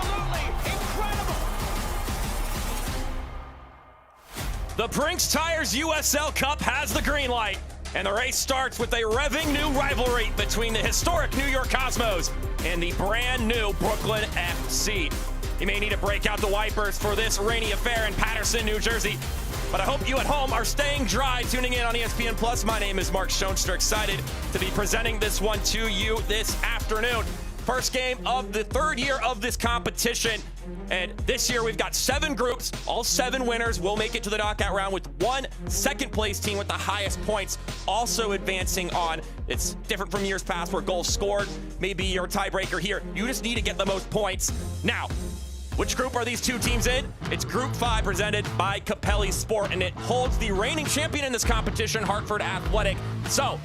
Absolutely incredible. The Prinx Tires USL Cup has the green light, and the race starts with a revving new rivalry between the historic New York Cosmos and the brand new Brooklyn FC. You may need to break out the wipers for this rainy affair in Paterson, New Jersey, but I hope you at home are staying dry, tuning in on ESPN Plus. My name is Mark Schoenster, excited to be presenting this one to you this afternoon. First game of the third year of this competition. And this year we've got 7 groups. All 7 winners will make it to the knockout round, with 1 second place team with the highest points also advancing on. It's different from years past where goals scored may be your tiebreaker. Here, you just need to get the most points. Now, which group are these 2 teams in? It's Group 5, presented by Capelli Sport, and it holds the reigning champion in this competition, Hartford Athletic. So,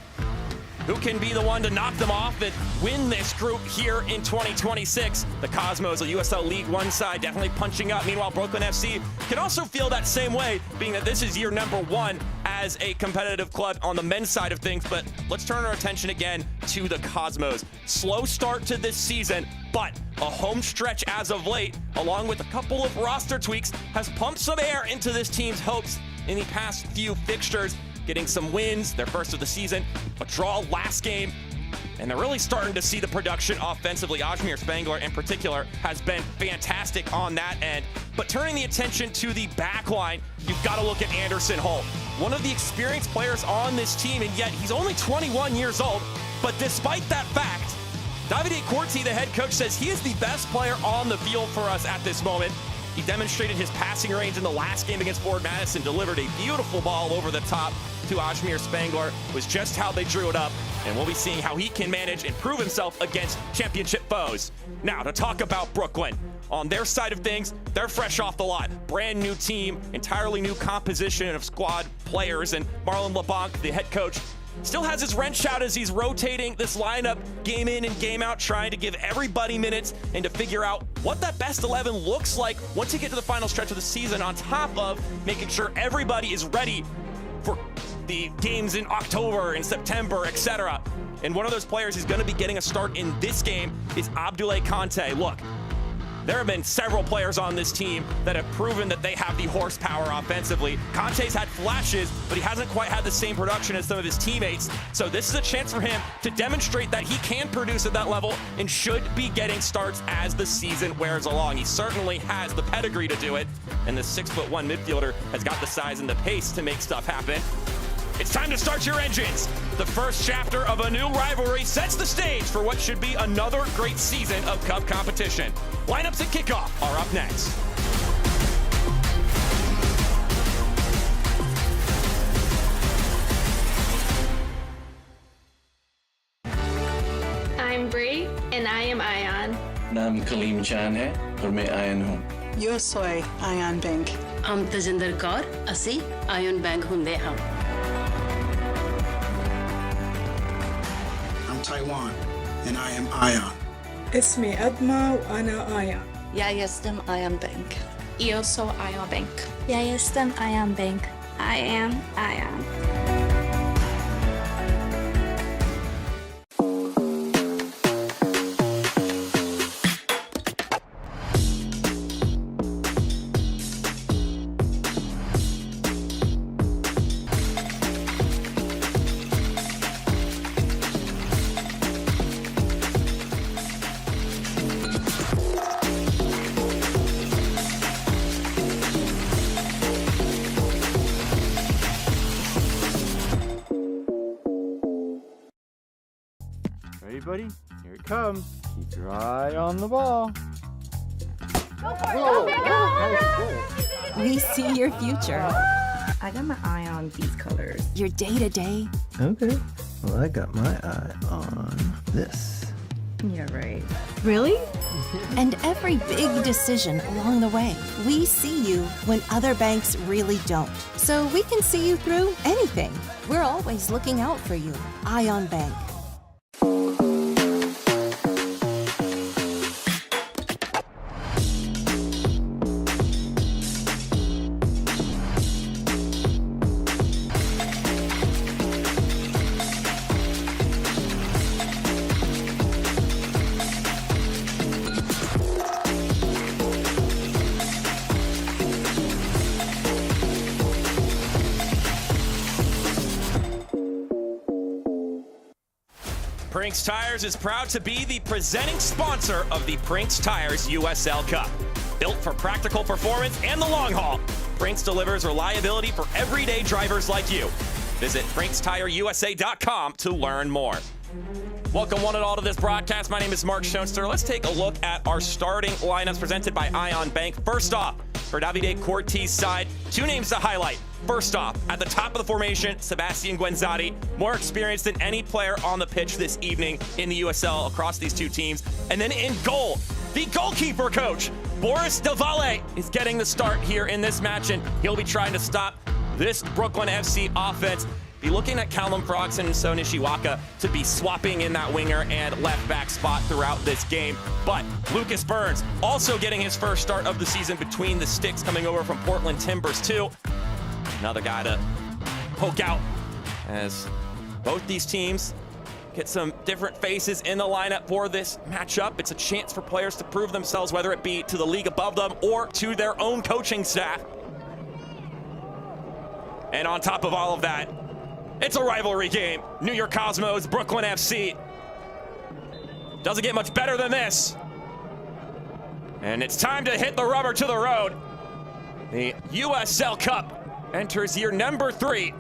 who can be the one to knock them off and win this group here in 2026? The Cosmos, a USL League One side, definitely punching up. Meanwhile, Brooklyn FC can also feel that same way, being that this is year number 1 as a competitive club on the men's side of things. But let's turn our attention again to the Cosmos. Slow start to this season, but a home stretch as of late, along with a couple of roster tweaks, has pumped some air into this team's hopes in the past few fixtures, getting some wins, their first of the season, a draw last game, and they're really starting to see the production offensively. Ajmer Spangler in particular has been fantastic on that end. But turning the attention to the back line, you've got to look at Anderson Holt, one of the experienced players on this team, and yet he's only 21 years old. But despite that fact, Davide Corti, the head coach, says he is the best player on the field for us at this moment. He demonstrated his passing range in the last game against Ford Madison, delivered a beautiful ball over the top to Ajmer Spangler, was just how they drew it up, and we'll be seeing how he can manage and prove himself against championship foes. Now, to talk about Brooklyn. On their side of things, they're fresh off the lot. Brand new team, entirely new composition of squad players, and Marlon LeBlanc, the head coach, still has his wrench out as he's rotating this lineup game in and game out, trying to give everybody minutes and to figure out what that best 11 looks like once you get to the final stretch of the season, on top of making sure everybody is ready for the games in October and September, etc. And one of those players who's going to be getting a start in this game is Abdoulaye Conte. Look, there have been several players on this team that have proven that they have the horsepower offensively. Conte's had flashes, but he hasn't quite had the same production as some of his teammates. So this is a chance for him to demonstrate that he can produce at that level and should be getting starts as the season wears along. He certainly has the pedigree to do it, and the 6'1" midfielder has got the size and the pace to make stuff happen. It's time to start your engines. The first chapter of a new rivalry sets the stage for what should be another great season of Cup competition. Lineups at kickoff are up next. I'm Bree, and I am Ion. नाम कलीम जान है और मैं ion हूँ. Yo soy Ion Bank. I'm Tajinder Kaur, ਅਸੀਂ Ion Bank ਹੁੰਦੇ ਹਾਂ. I'm Taiwan, and I am Ion. اسمي أدمى وأنا آيان. Ja jestem Ion Bank. Eu sou Ion Bank. Ja jestem Ion Bank. I am Ion. Ready, buddy? Here it comes. Keep your eye on the ball. We see your future. I got my eye on these colors. Your day-to-day. Okay. Well, I got my eye on this. Yeah, right. Really? And every big decision along the way. We see you when other banks really don't. So we can see you through anything. We're always looking out for you. Ion Bank. Prinx Tires is proud to be the presenting sponsor of the Prinx Tires USL Cup. Built for practical performance and the long haul, Prinx delivers reliability for everyday drivers like you. Visit PrinxTireUSA.com to learn more. Welcome one and all to this broadcast. My name is Mark Schoenster. Let's take a look at our starting lineups presented by Ion Bank. First off, for Davide Corti's side, two names to highlight. First off, at the top of the formation, Sebastian Guenzatti, more experienced than any player on the pitch this evening in the USL across these two teams. And then in goal, the goalkeeper coach, Boris Del Valle, is getting the start here in this match, and he'll be trying to stop this Brooklyn FC offense. Be looking at Callum Frogs and So Nishiwaka to be swapping in that winger and left back spot throughout this game. But Lucas Burns also getting his first start of the season between the sticks, coming over from Portland Timbers too. Another guy to poke out as both these teams get some different faces in the lineup for this matchup. It's a chance for players to prove themselves, whether it be to the league above them or to their own coaching staff. And on top of all of that, it's a rivalry game. New York Cosmos, Brooklyn FC. Doesn't get much better than this. And it's time to hit the rubber to the road. The USL Cup enters year number 3.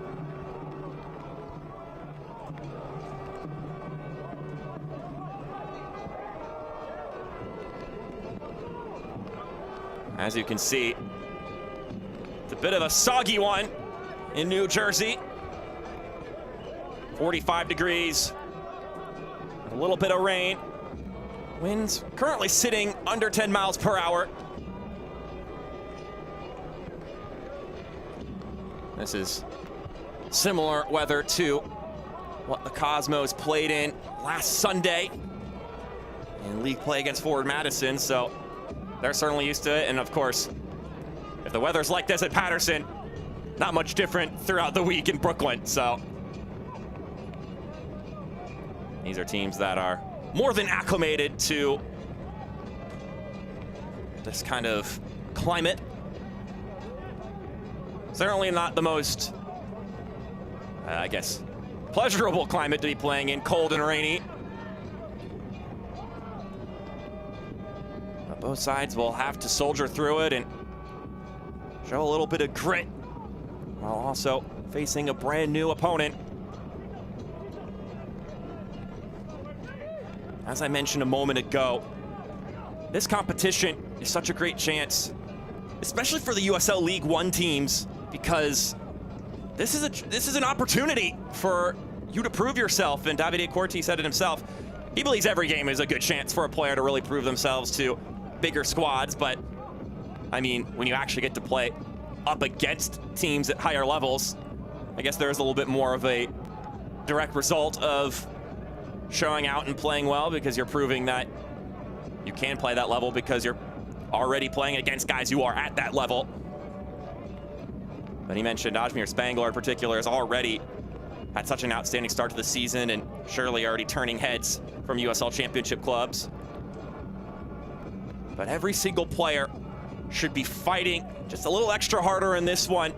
As you can see, it's a bit of a soggy one in New Jersey. 45 degrees, a little bit of rain. Winds currently sitting under 10 miles per hour. This is similar weather to what the Cosmos played in last Sunday in league play against Forward Madison, so they're certainly used to it. And of course, if the weather's like this at Patterson, not much different throughout the week in Brooklyn, so. These are teams that are more than acclimated to this kind of climate. Certainly not the most, I guess, pleasurable climate to be playing in, cold and rainy. But both sides will have to soldier through it and show a little bit of grit while also facing a brand new opponent. As I mentioned a moment ago, this competition is such a great chance, especially for the USL League One teams, because this is an opportunity for you to prove yourself. And Davide Corti said it himself. He believes every game is a good chance for a player to really prove themselves to bigger squads. But I mean, when you actually get to play up against teams at higher levels, I guess there's a little bit more of a direct result of showing out and playing well, because you're proving that you can play that level because you're already playing against guys who are at that level. But he mentioned Ajmer Spangler in particular has already had such an outstanding start to the season and surely already turning heads from USL Championship clubs. But every single player should be fighting just a little extra harder in this one,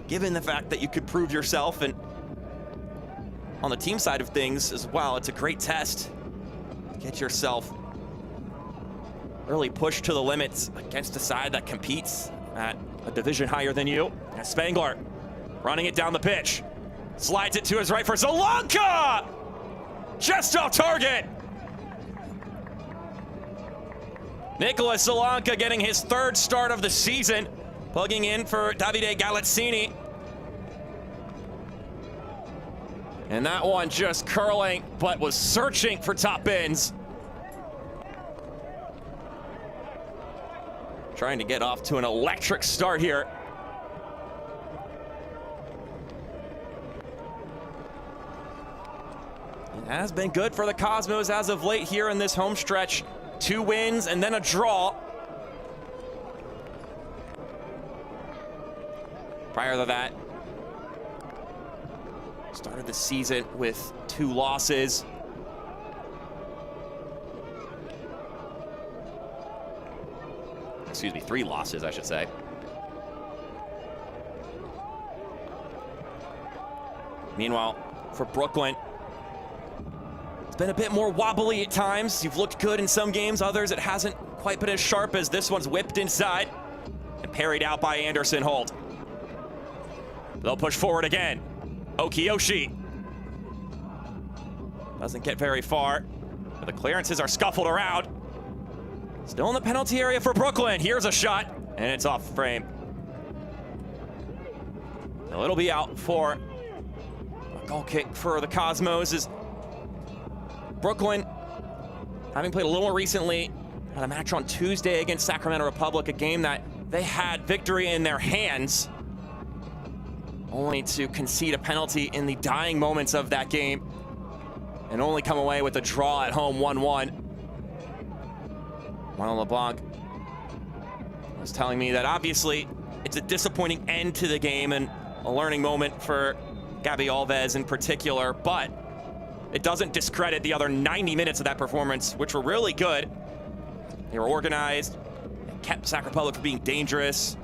given the fact that you could prove yourself. And on the team side of things as well, it's a great test to get yourself really pushed to the limits against a side that competes at a division higher than you. And Spangler running it down the pitch, slides it to his right for Solanka, just off target. Nicolas Solanka getting his 3rd start of the season, plugging in for Davide Galazzini. And that one just curling, but was searching for top ends. Trying to get off to an electric start here. It has been good for the Cosmos as of late here in this home stretch. 2 wins and then a draw. Prior to that, started the season with 2 losses. Excuse me, 3 losses, I should say. Meanwhile, for Brooklyn, It's been a bit more wobbly at times. You've looked good in some games, others it hasn't quite been as sharp as this one's whipped inside and parried out by Anderson Holt. They'll push forward again. Okiyoshi doesn't get very far, but the clearances are scuffled around. Still in the penalty area for Brooklyn. Here's a shot, and it's off frame. So it'll be out for a goal kick for the Cosmos as Brooklyn, having played a little more recently, had a match on Tuesday against Sacramento Republic, a game that they had victory in their hands, only to concede a penalty in the dying moments of that game and only come away with a draw at home 1-1. Marlon LeBlanc was telling me that obviously it's a disappointing end to the game and a learning moment for Gabby Alves in particular, but it doesn't discredit the other 90 minutes of that performance, which were really good. They were organized, kept Sac Republic from being dangerous,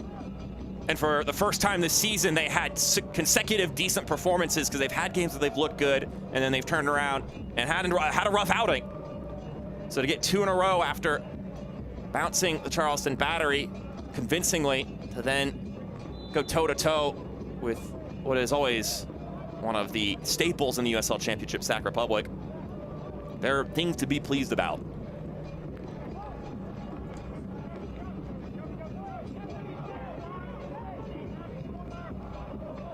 and for the first time this season, they had consecutive decent performances because they've had games where they've looked good, and then they've turned around and had a rough outing. So to get 2 in a row after bouncing the Charleston Battery convincingly, to then go toe-to-toe with what is always one of the staples in the USL Championship, Sac Republic, there are things to be pleased about.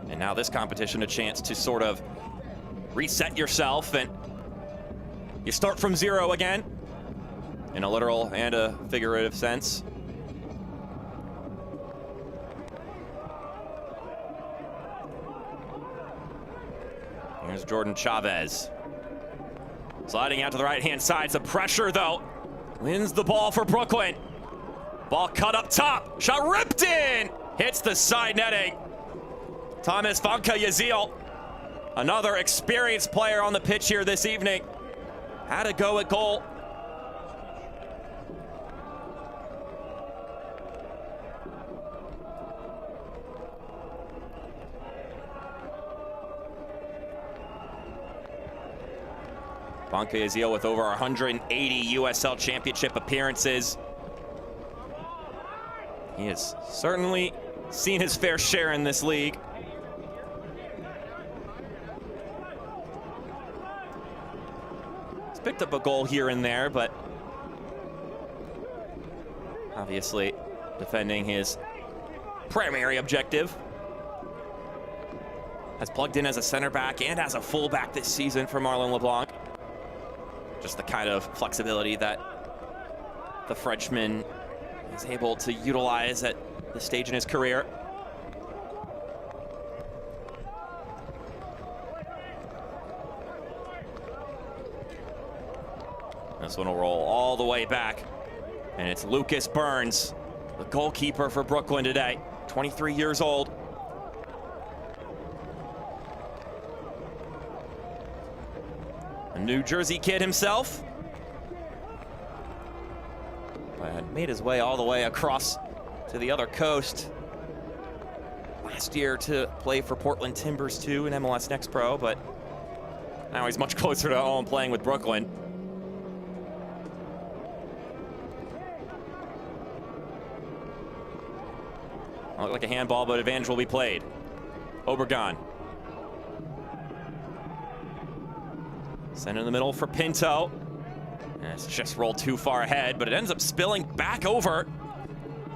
And now this competition, a chance to sort of reset yourself, and you start from zero again, in a literal and a figurative sense. Here's Jordan Chavez. Sliding out to the right-hand side. Some pressure, though. Wins the ball for Brooklyn. Ball cut up top. Shot ripped in. Hits the side netting. Thomas Vanka Yazil, another experienced player on the pitch here this evening, had a go at goal. Vanka Yazil with over 180 USL Championship appearances. He has certainly seen his fair share in this league. He's picked up a goal here and there, but obviously defending his primary objective. Has plugged in as a center back and as a fullback this season for Marlon LeBlanc. Just the kind of flexibility that the Frenchman is able to utilize at this stage in his career. This one will roll all the way back, and it's Lucas Burns, the goalkeeper for Brooklyn today, 23 years old. A New Jersey kid himself, but had made his way all the way across to the other coast last year to play for Portland Timbers too in MLS Next Pro, but now he's much closer to home playing with Brooklyn. Look like a handball, but advantage will be played. Obregon. Send in the middle for Pinto. And it's just rolled too far ahead, but it ends up spilling back over.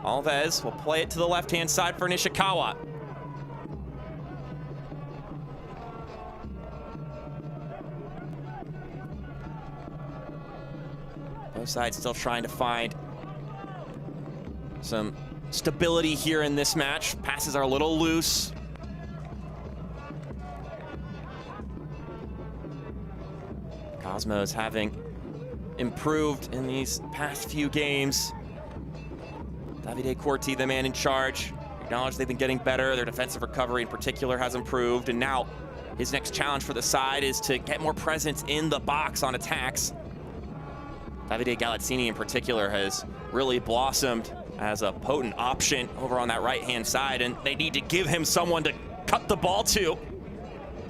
Alves will play it to the left-hand side for Nishikawa. Both sides still trying to find some stability here in this match. Passes are a little loose. Cosmos having improved in these past few games. Davide Corti, the man in charge, acknowledged they've been getting better. Their defensive recovery in particular has improved, and now his next challenge for the side is to get more presence in the box on attacks. Davide Galazzini in particular has really blossomed as a potent option over on that right-hand side, and they need to give him someone to cut the ball to.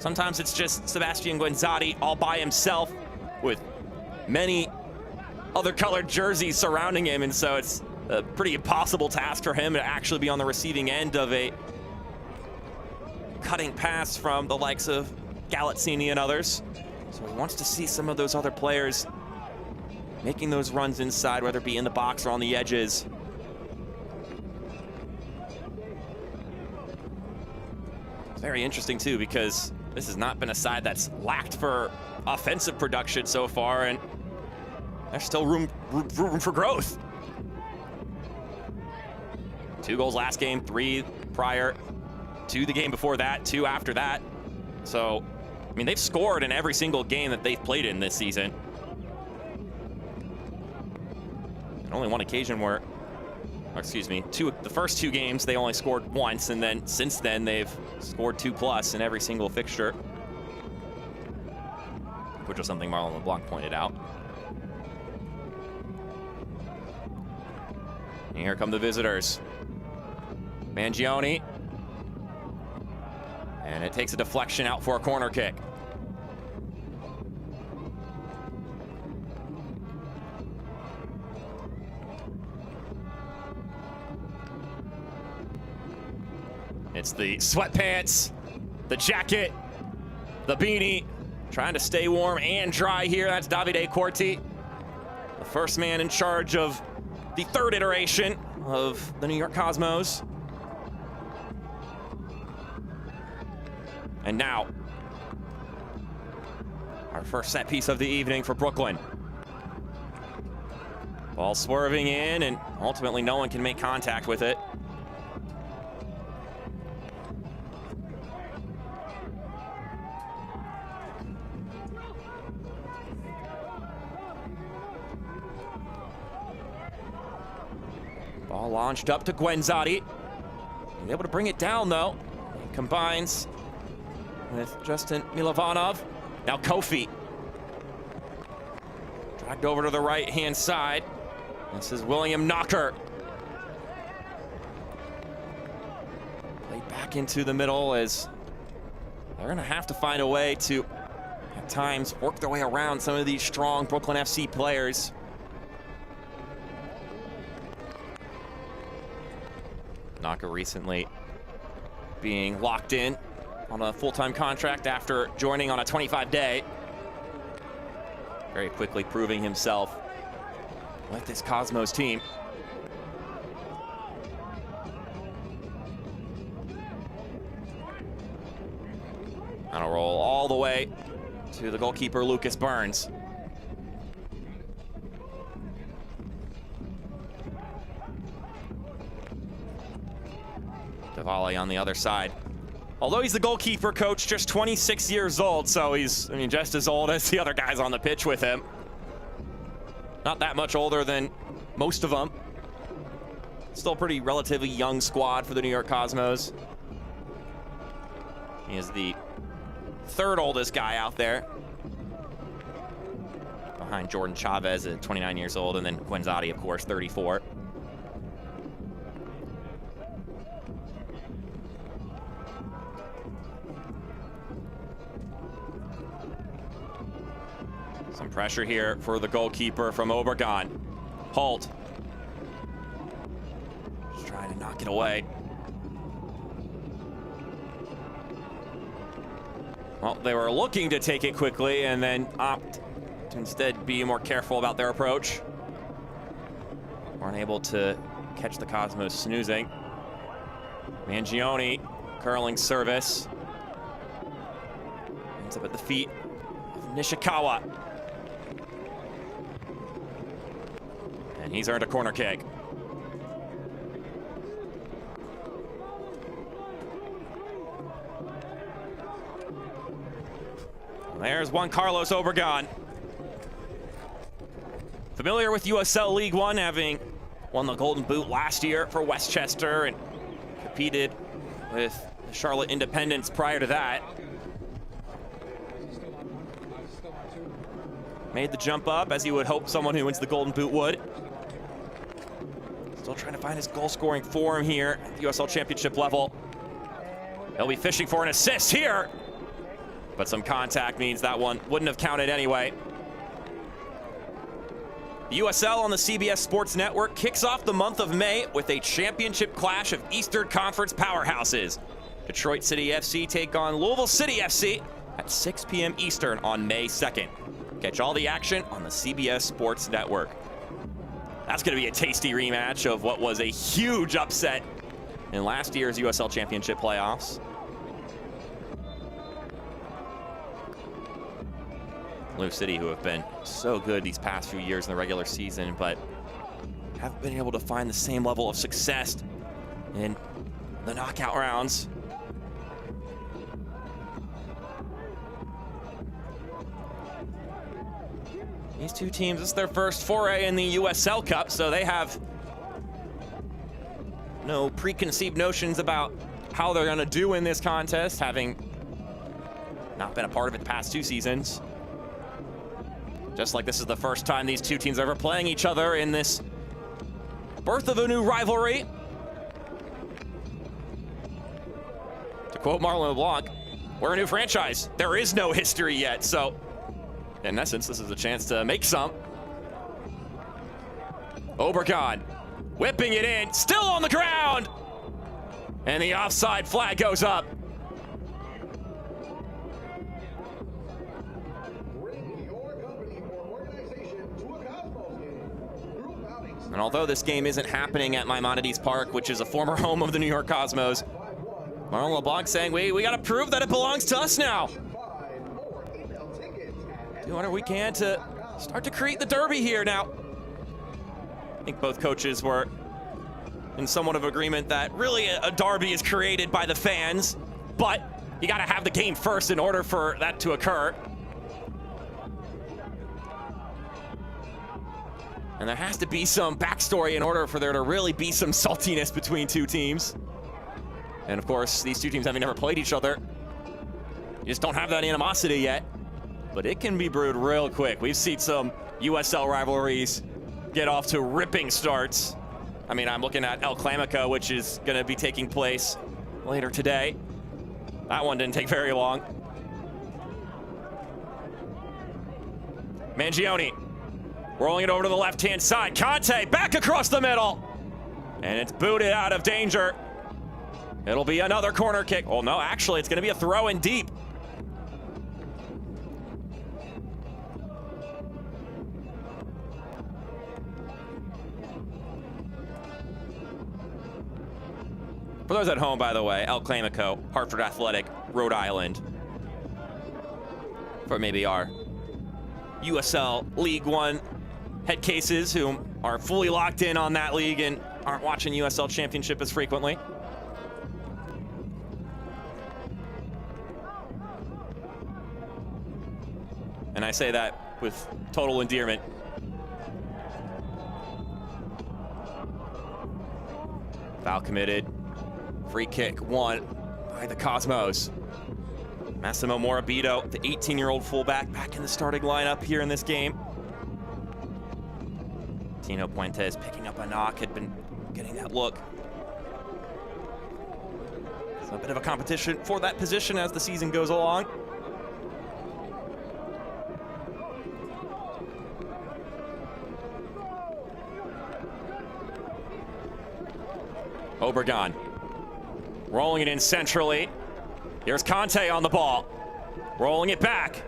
Sometimes it's just Sebastian Guenzati all by himself with many other colored jerseys surrounding him, and so it's a pretty impossible task for him to actually be on the receiving end of a cutting pass from the likes of Galazzini and others. So he wants to see some of those other players making those runs inside, whether it be in the box or on the edges. It's very interesting too, because this has not been a side that's lacked for offensive production so far, and there's still room for growth. 2 goals last game, 3 prior to the game before that, 2 after that. So, I mean, they've scored in every single game that they've played in this season. And only one occasion where, excuse me, the first 2 games they only scored once, and then since then they've scored 2+ in every single fixture, which was something Marlon LeBlanc pointed out. And here come the visitors. Mangione. And it takes a deflection out for a corner kick. It's the sweatpants, the jacket, the beanie, trying to stay warm and dry here. That's Davide Corti, the first man in charge of the 3rd iteration of the New York Cosmos. And now, our first set piece of the evening for Brooklyn. Ball swerving in, and ultimately no one can make contact with it. Ball launched up to Guenzati. He's able to bring it down, though. He combines with Justin Milovanov. Now Kofi. Dragged over to the right-hand side. This is William Knocker. Played back into the middle, as they're going to have to find a way to, at times, work their way around some of these strong Brooklyn FC players. Knocker recently being locked in on a full-time contract after joining on a 25-day. Very quickly proving himself with this Cosmos team. And a roll all the way to the goalkeeper, Lucas Burns. Tavali on the other side. Although he's the goalkeeper coach, just 26 years old, so he's, I mean, just as old as the other guys on the pitch with him. Not that much older than most of them. Still a pretty relatively young squad for the New York Cosmos. He is the 3rd oldest guy out there, behind Jordan Chavez at 29 years old, and then Guenzati, of course, 34. Some pressure here for the goalkeeper from Obregon. Holt. Just trying to knock it away. Well, they were looking to take it quickly and then opt to instead be more careful about their approach. Weren't able to catch the Cosmos snoozing. Mangione, curling service. Ends up at the feet of Nishikawa. And he's earned a corner kick. There's Juan Carlos Obregon. Familiar with USL League One, having won the Golden Boot last year for Westchester and competed with the Charlotte Independents prior to that. Made the jump up, as you would hope someone who wins the Golden Boot would. Still trying to find his goal-scoring form here at the USL Championship level. He'll be fishing for an assist here, but some contact means that one wouldn't have counted anyway. The USL on the CBS Sports Network kicks off the month of May with a championship clash of Eastern Conference powerhouses. Detroit City FC take on Louisville City FC at 6 p.m. Eastern on May 2nd. Catch all the action on the CBS Sports Network. That's going to be a tasty rematch of what was a huge upset in last year's USL Championship playoffs. Louisville City, who have been so good these past few years in the regular season, but haven't been able to find the same level of success in the knockout rounds. These two teams, this is their first foray in the USL Cup, so they have no preconceived notions about how they're going to do in this contest, having not been a part of it the past 2 seasons. Just like this is the first time these two teams are ever playing each other in this birth of a new rivalry. To quote Marlon LeBlanc, we're a new franchise. There is no history yet, so in essence, this is a chance to make some. Obregon whipping it in, still on the ground. And the offside flag goes up. And although this game isn't happening at Maimonides Park, which is a former home of the New York Cosmos, Marlon LeBlanc saying, we got to prove that it belongs to us now. Do whatever we can to start to create the derby here now. I think both coaches were in somewhat of agreement that really a derby is created by the fans, but you got to have the game first in order for that to occur. And there has to be some backstory in order for there to really be some saltiness between two teams. And of course, these two teams having never played each other, you just don't have that animosity yet. But it can be brewed real quick. We've seen some USL rivalries get off to ripping starts. I mean, I'm looking at El Clamico, which is going to be taking place later today. That one didn't take very long. Mangione rolling it over to the left-hand side. Conte back across the middle. And it's booted out of danger. It'll be another corner kick. Oh, no, actually, it's going to be a throw in deep. For those at home, by the way, El Clamico, Hartford Athletic, Rhode Island. For maybe our USL League One head cases who are fully locked in on that league and aren't watching USL Championship as frequently. And I say that with total endearment. Foul committed. Free kick won by the Cosmos. Massimo Morabito, the 18-year-old fullback, back in the starting lineup here in this game. Tino Puentes picking up a knock, had been getting that look. So a bit of a competition for that position as the season goes along. Obregon rolling it in centrally. Here's Conte on the ball, rolling it back.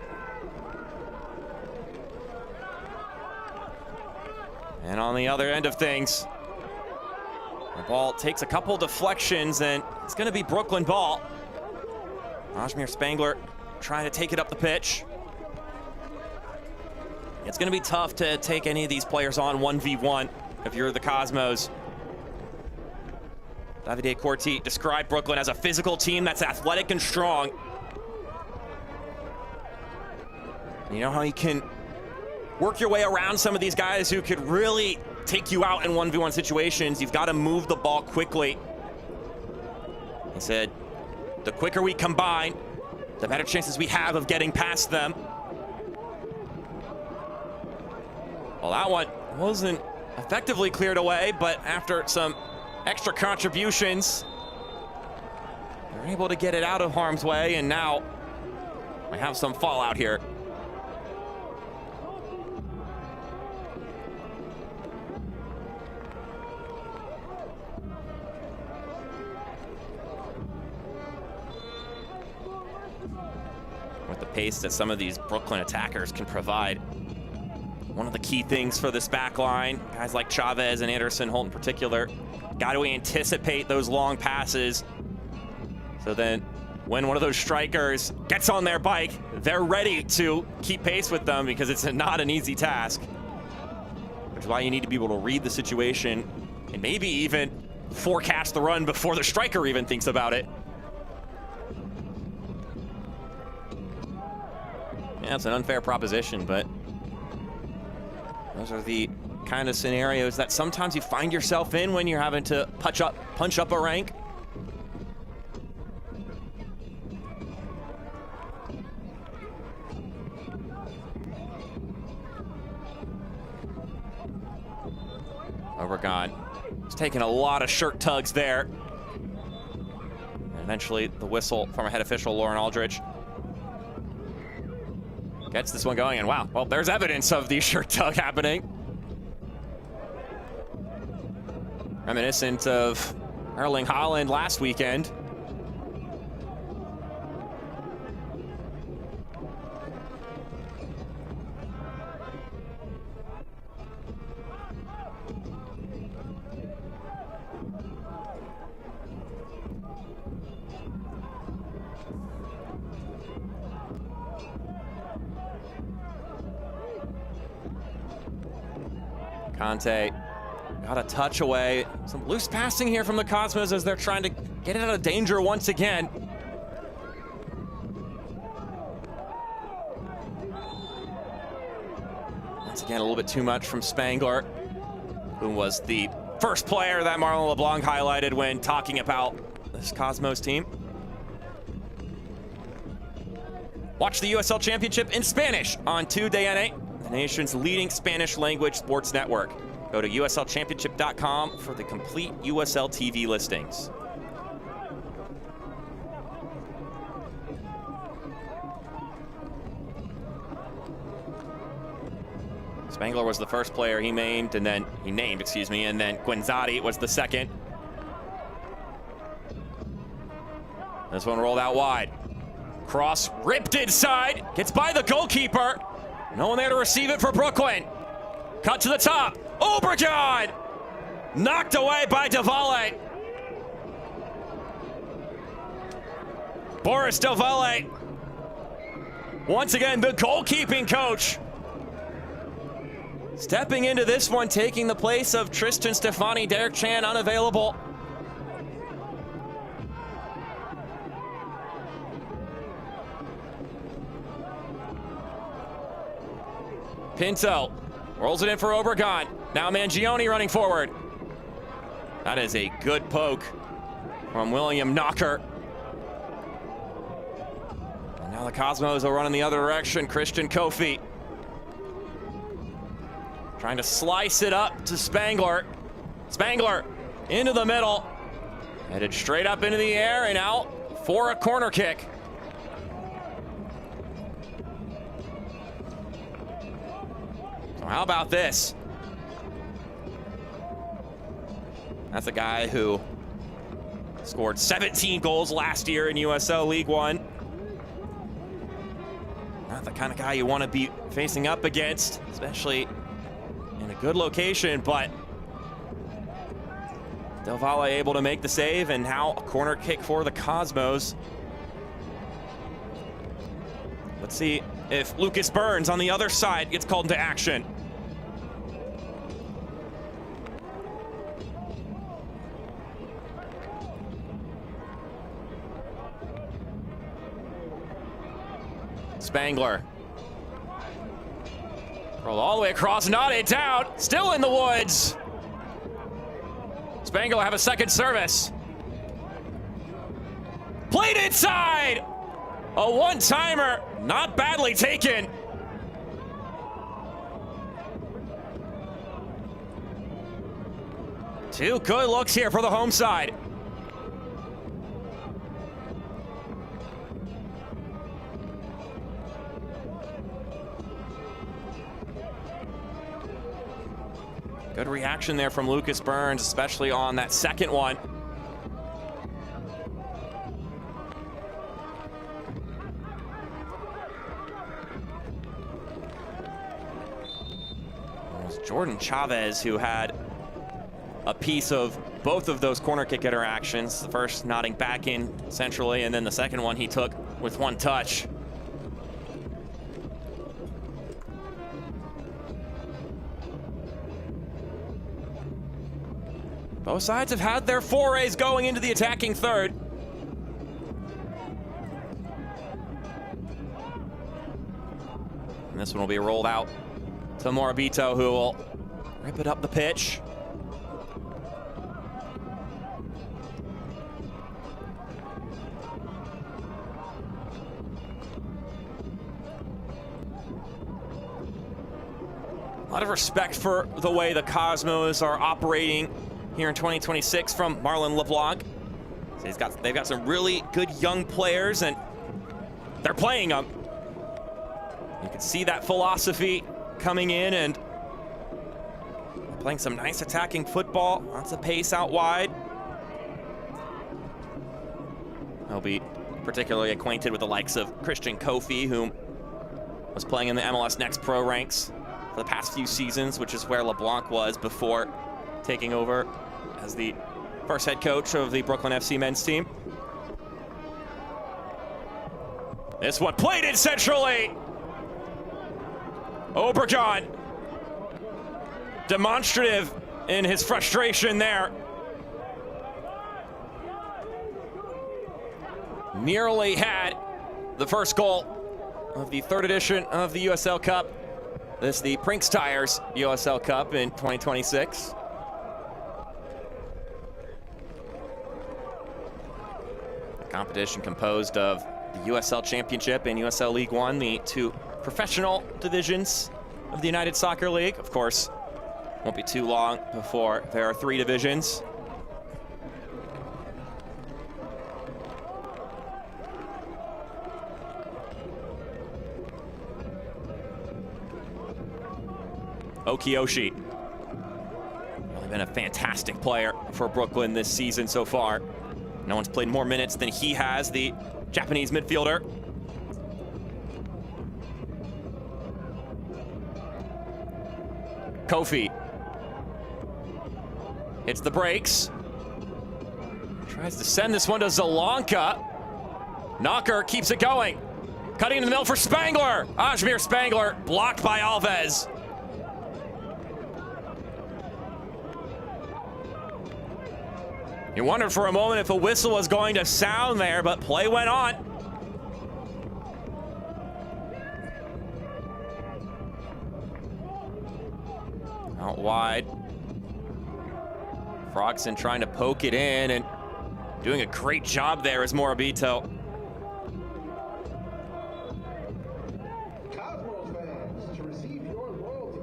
And on the other end of things, the ball takes a couple deflections, and it's going to be Brooklyn ball. Rajmir Spangler trying to take it up the pitch. It's going to be tough to take any of these players on 1v1 if you're the Cosmos. Davide Corti described Brooklyn as a physical team that's athletic and strong. You know how you can work your way around some of these guys who could really take you out in 1v1 situations. You've got to move the ball quickly. He said, the quicker we combine, the better chances we have of getting past them. Well, that one wasn't effectively cleared away, but after some extra contributions, they're able to get it out of harm's way, and now we have some fallout here. pace that some of these Brooklyn attackers can provide. One of the key things for this back line, guys like Chavez and Anderson Holt in particular, got to anticipate those long passes. So then when one of those strikers gets on their bike, they're ready to keep pace with them because it's not an easy task. Which is why you need to be able to read the situation and maybe even forecast the run before the striker even thinks about it. Yeah, it's an unfair proposition, but those are the kind of scenarios that sometimes you find yourself in when you're having to punch up a rank. Obregon is taking a lot of shirt tugs there. And eventually the whistle from our head official, Lauren Aldrich, gets this one going, and wow, well, there's evidence of the shirt tug happening. Reminiscent of Erling Haaland last weekend. Conte got a touch away. Some loose passing here from the Cosmos as they're trying to get it out of danger once again. Once again, a little bit too much from Spangler, who was the first player that Marlon LeBlanc highlighted when talking about this Cosmos team. Watch the USL Championship in Spanish on 2DN8. The nation's leading Spanish language sports network. Go to uslchampionship.com for the complete USL TV listings. Spangler was the first player he named, and then Guenzati was the second. This one rolled out wide. Cross ripped inside, gets by the goalkeeper. No one there to receive it for Brooklyn. Cut to the top. Obregon! Knocked away by Del Valle. Boris Del Valle, once again, the goalkeeping coach, stepping into this one, taking the place of Tristan Stefani. Derek Chan unavailable. Pinto rolls it in for Obregon. Now Mangione running forward. That is a good poke from William Knocker. And now the Cosmos will run in the other direction. Christian Kofi trying to slice it up to Spangler. Spangler into the middle. Headed straight up into the air and out for a corner kick. How about this? That's a guy who scored 17 goals last year in USL League One. Not the kind of guy you want to be facing up against, especially in a good location, but Del Valle able to make the save, and now a corner kick for the Cosmos. Let's see if Lucas Burns on the other side gets called into action. Spangler. Rolled all the way across, knotted down, still in the woods. Spangler have a second service. Played inside! A one-timer, not badly taken. Two good looks here for the home side. Good reaction there from Lucas Burns, especially on that second one. Jordan Chavez, who had a piece of both of those corner kick interactions. The first nodding back in centrally, and then the second one he took with one touch. Both sides have had their forays going into the attacking third. And this one will be rolled out to Morabito, who will rip it up the pitch. A lot of respect for the way the Cosmos are operating here in 2026 from Marlon LeBlanc. So they've got some really good young players, and they're playing them. You can see that philosophy coming in, and playing some nice attacking football. Lots of pace out wide. He'll be particularly acquainted with the likes of Christian Kofi, whom was playing in the MLS Next Pro ranks for the past few seasons, which is where LeBlanc was before taking over as the first head coach of the Brooklyn FC men's team. This one played in centrally. Obregon, demonstrative in his frustration there. Nearly had the first goal of the third edition of the USL Cup. This is the Prinx Tires USL Cup in 2026. A competition composed of the USL Championship and USL League One, the two professional divisions of the United Soccer League. Of course, won't be too long before there are 3 divisions. Okiyoshi, really been a fantastic player for Brooklyn this season so far. No one's played more minutes than he has, the Japanese midfielder. Kofi hits the brakes. Tries to send this one to Zalanka. Knocker keeps it going. Cutting in the middle for Spangler. Ajmir Spangler blocked by Alves. You wondered for a moment if a whistle was going to sound there, but play went on. Out wide. Frogson trying to poke it in and doing a great job there as Morabito.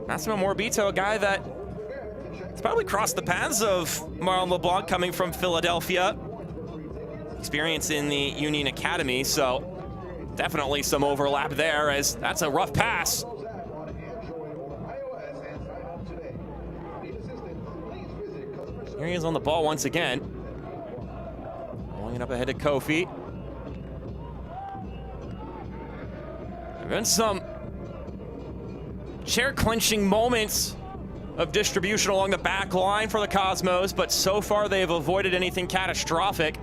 Massimo Morabito, a guy that it's probably crossed the paths of Marlon LeBlanc, coming from Philadelphia. Experience in the Union Academy, so definitely some overlap there, as that's a rough pass. Here he is on the ball once again. Rolling it up ahead to Kofi. There have been some chair-clenching moments of distribution along the back line for the Cosmos, but so far they have avoided anything catastrophic.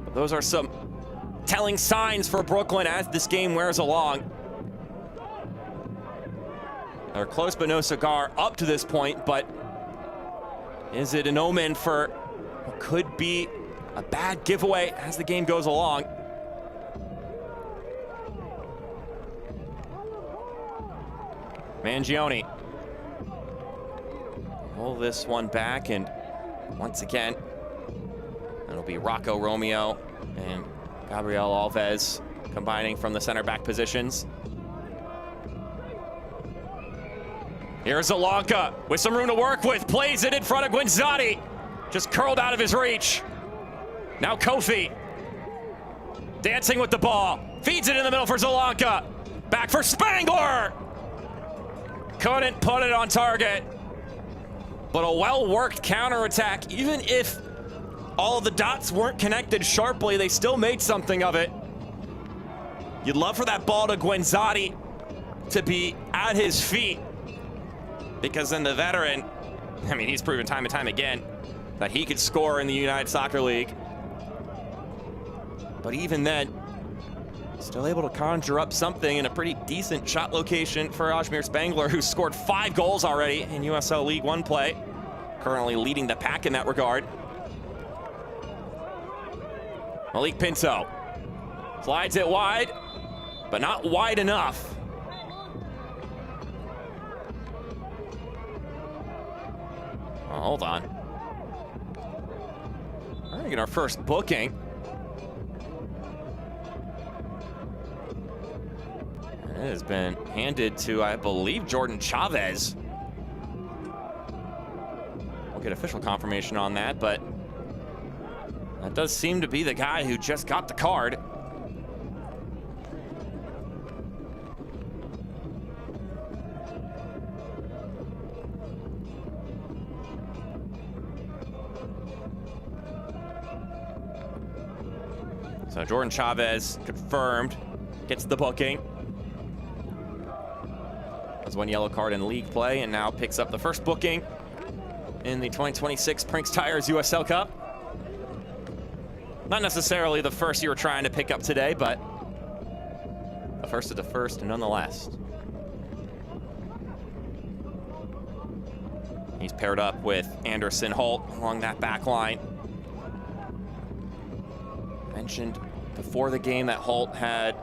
But those are some telling signs for Brooklyn as this game wears along. They're close but no cigar up to this point, but is it an omen for what could be a bad giveaway as the game goes along? Mangione. Pull this one back, and once again, it'll be Rocco Romeo and Gabriel Alves combining from the center back positions. Here's Zalanka with some room to work with, plays it in front of Guinzotti, just curled out of his reach. Now Kofi, dancing with the ball, feeds it in the middle for Zalanka, back for Spangler. Couldn't put it on target. But a well-worked counterattack. Even if all of the dots weren't connected sharply, they still made something of it. You'd love for that ball to Guinzotti to be at his feet. because then the veteran, I mean, he's proven time and time again that he could score in the United Soccer League. But even then, still able to conjure up something in a pretty decent shot location for Ajmer Spangler, who's scored 5 goals already in USL League One play. Currently leading the pack in that regard. Malik Pinto slides it wide, but not wide enough. Oh, hold on. We're gonna get our first booking. And it has been handed to, I believe, Jordan Chavez. We'll get official confirmation on that, but that does seem to be the guy who just got the card. So Jordan Chavez confirmed, gets the booking. Has 1 yellow card in league play and now picks up the first booking in the 2026 Prinx Tires USL Cup. Not necessarily the first you were trying to pick up today, but the first of the first nonetheless. He's paired up with Anderson Holt along that back line. Mentioned before the game that Holt had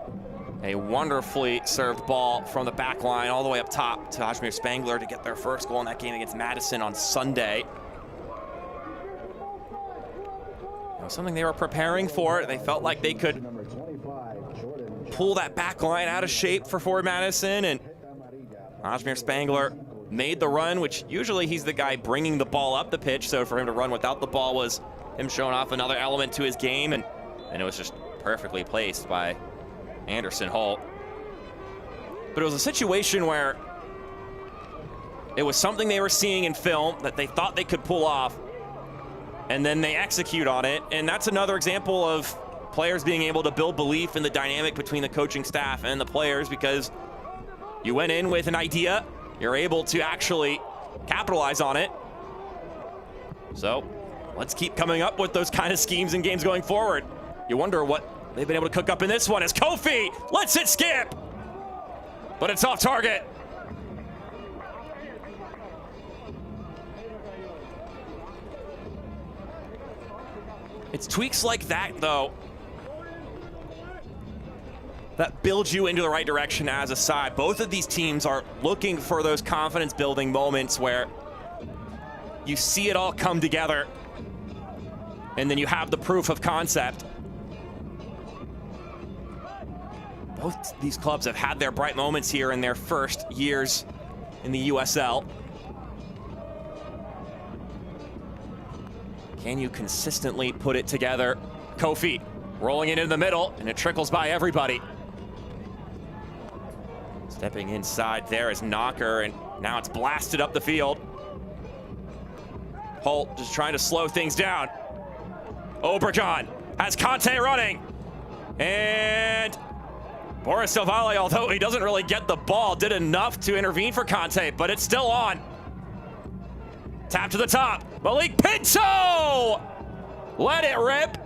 a wonderfully served ball from the back line all the way up top to Ajmer Spangler to get their first goal in that game against Madison on Sunday. It was something they were preparing for. They felt like they could pull that back line out of shape for Forward Madison, and Ajmer Spangler made the run, which usually he's the guy bringing the ball up the pitch, so for him to run without the ball was him showing off another element to his game, and it was just perfectly placed by Anderson Holt. But it was a situation where it was something they were seeing in film that they thought they could pull off, and then they execute on it. And that's another example of players being able to build belief in the dynamic between the coaching staff and the players, because you went in with an idea, you're able to actually capitalize on it. So let's keep coming up with those kind of schemes and games going forward. You wonder what they've been able to cook up in this one as Kofi lets it skip, but it's off target. It's tweaks like that, though, that builds you into the right direction as a side. Both of these teams are looking for those confidence-building moments where you see it all come together, and then you have the proof of concept. Both these clubs have had their bright moments here in their first years in the USL. Can you consistently put it together? Kofi rolling it in the middle, and it trickles by everybody. Stepping inside there is Knocker, and now it's blasted up the field. Holt just trying to slow things down. Obregon has Conte running, and Boris Silvale, although he doesn't really get the ball, did enough to intervene for Conte, but it's still on. Tap to the top. Malik Pinto! Let it rip.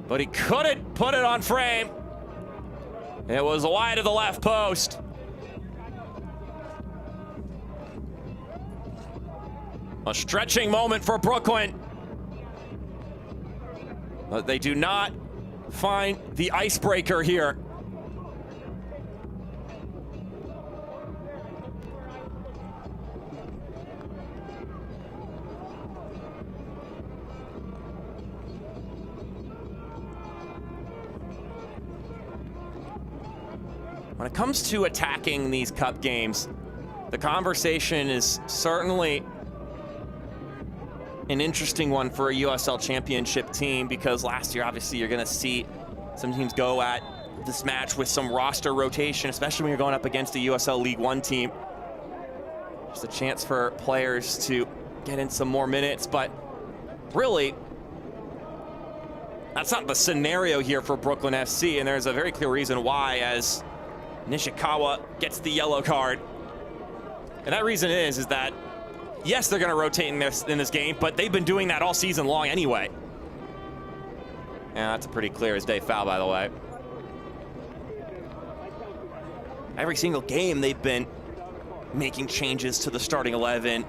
But he couldn't put it on frame. It was wide of the left post. A stretching moment for Brooklyn. But they do not find the icebreaker here. When it comes to attacking these cup games, the conversation is certainly an interesting one for a USL championship team, because last year, obviously, you're gonna see some teams go at this match with some roster rotation, especially when you're going up against a USL League One team. Just a chance for players to get in some more minutes, but really, that's not the scenario here for Brooklyn FC, and there's a very clear reason why, as Nishikawa gets the yellow card. And that reason is that, yes, they're going to rotate in this game, but they've been doing that all season long anyway. Yeah, that's a pretty clear as day foul, by the way. Every single game, they've been making changes to the starting 11,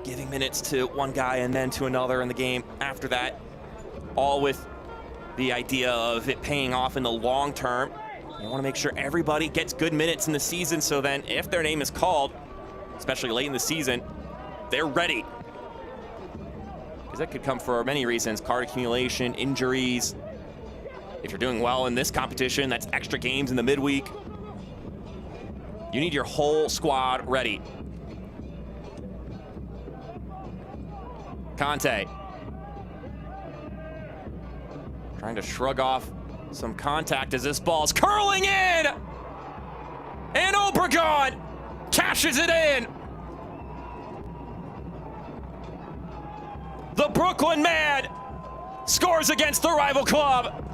giving minutes to one guy and then to another in the game after that, all with the idea of it paying off in the long term. You want to make sure everybody gets good minutes in the season, so then if their name is called, especially late in the season, they're ready. Because that could come for many reasons: card accumulation, injuries. If you're doing well in this competition, that's extra games in the midweek. You need your whole squad ready. Conte. Trying to shrug off some contact as this ball's curling in! And Obregon cashes it in! The Brooklyn man scores against the rival club.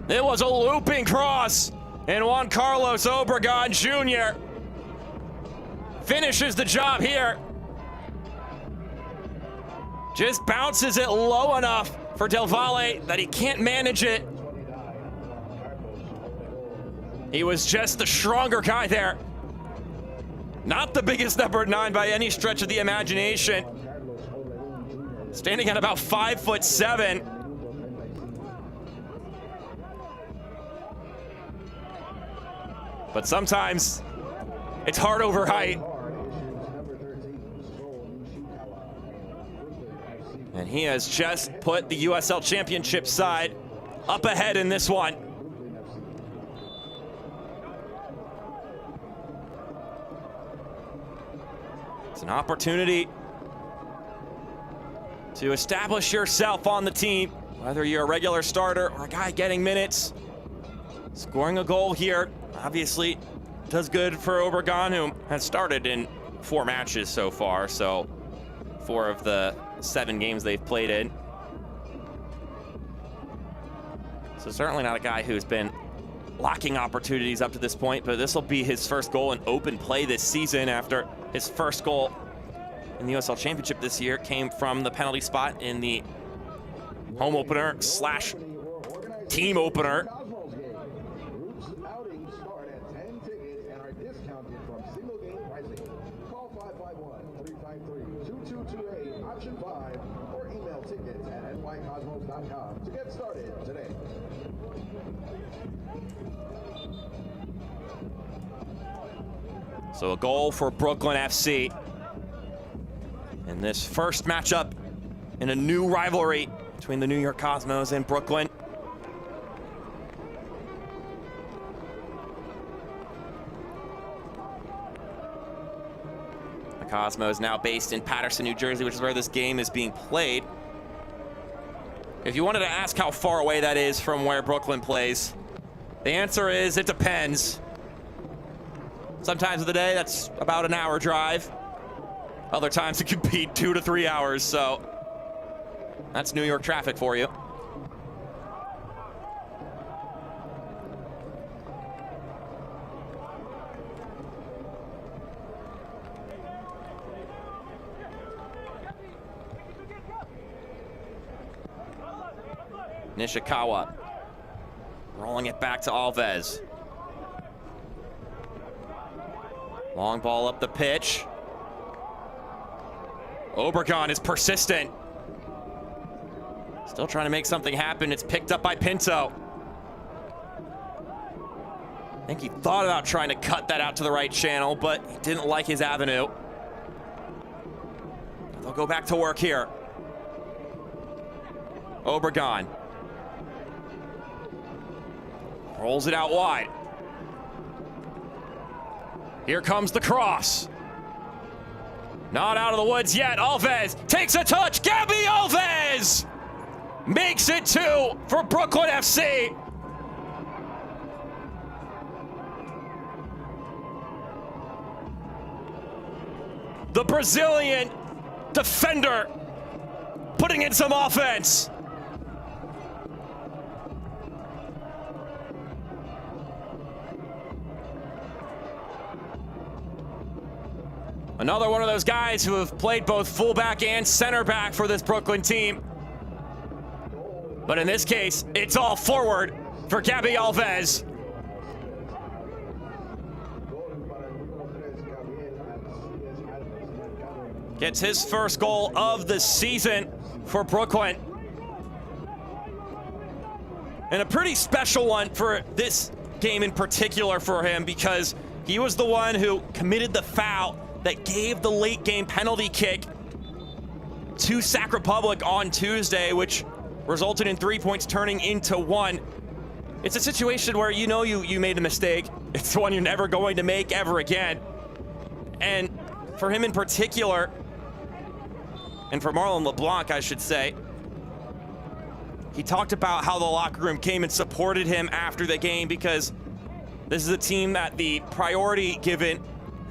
It was a looping cross, and Juan Carlos Obregon Jr. finishes the job here. Just bounces it low enough for Del Valle that he can't manage it. He was just the stronger guy there. Not the biggest number 9 by any stretch of the imagination. Standing at about 5'7". But sometimes it's hard over height. And he has just put the USL Championship side up ahead in this one. It's an opportunity to establish yourself on the team, whether you're a regular starter or a guy getting minutes. Scoring a goal here obviously does good for Obregon, who has started in 4 matches so far, so 4 of the 7 games they've played in. So certainly not a guy who's been lacking opportunities up to this point, but this will be his first goal in open play this season, after his first goal in the USL Championship this year came from the penalty spot in the home opener / team opener. to get started today. So a goal for Brooklyn FC in this first matchup in a new rivalry between the New York Cosmos and Brooklyn. The Cosmos now based in Paterson, New Jersey, which is where this game is being played. If you wanted to ask how far away that is from where Brooklyn plays, the answer is it depends. Sometimes of the day, that's about an hour drive. Other times it could be 2 to 3 hours, so that's New York traffic for you. Nishikawa rolling it back to Alves. Long ball up the pitch. Obregon is persistent. Still trying to make something happen. It's picked up by Pinto. I think he thought about trying to cut that out to the right channel, but he didn't like his avenue. They'll go back to work here. Obregon rolls it out wide. Here comes the cross. Not out of the woods yet. Alves takes a touch. Gabby Alves makes it 2 for Brooklyn FC. The Brazilian defender putting in some offense. Another one of those guys who have played both fullback and center back for this Brooklyn team. But in this case, it's all forward for Gabby Alves. Gets his first goal of the season for Brooklyn. And a pretty special one for this game in particular for him, because he was the one who committed the foul that gave the late game penalty kick to Sac Republic on Tuesday, which resulted in 3 points turning into 1. It's a situation where you know you made a mistake. It's one you're never going to make ever again. And for him in particular, and for Marlon LeBlanc, I should say, he talked about how the locker room came and supported him after the game, because this is a team that the priority given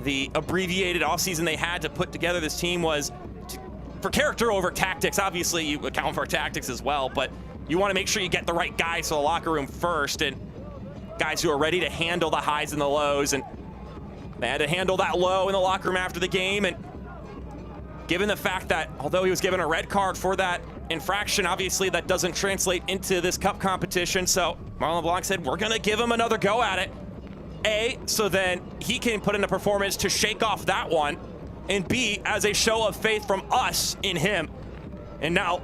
the abbreviated offseason they had to put together this team was for character over tactics. Obviously, you account for tactics as well, but you want to make sure you get the right guys to the locker room first, and guys who are ready to handle the highs and the lows. And they had to handle that low in the locker room after the game. And given the fact that although he was given a red card for that infraction, obviously that doesn't translate into this cup competition. So Marlon LeBlanc said, we're going to give him another go at it. A, so then he can put in a performance to shake off that one. And B, as a show of faith from us in him. And now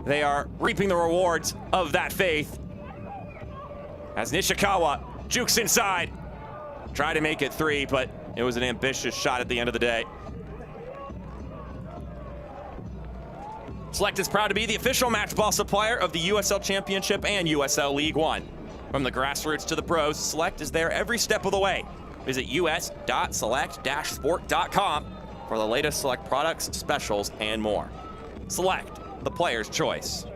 they are reaping the rewards of that faith, as Nishikawa jukes inside. Tried to make it 3, but it was an ambitious shot at the end of the day. Select is proud to be the official match ball supplier of the USL Championship and USL League One. From the grassroots to the pros, Select is there every step of the way. Visit us.select-sport.com for the latest Select products, specials, and more. Select, the player's choice.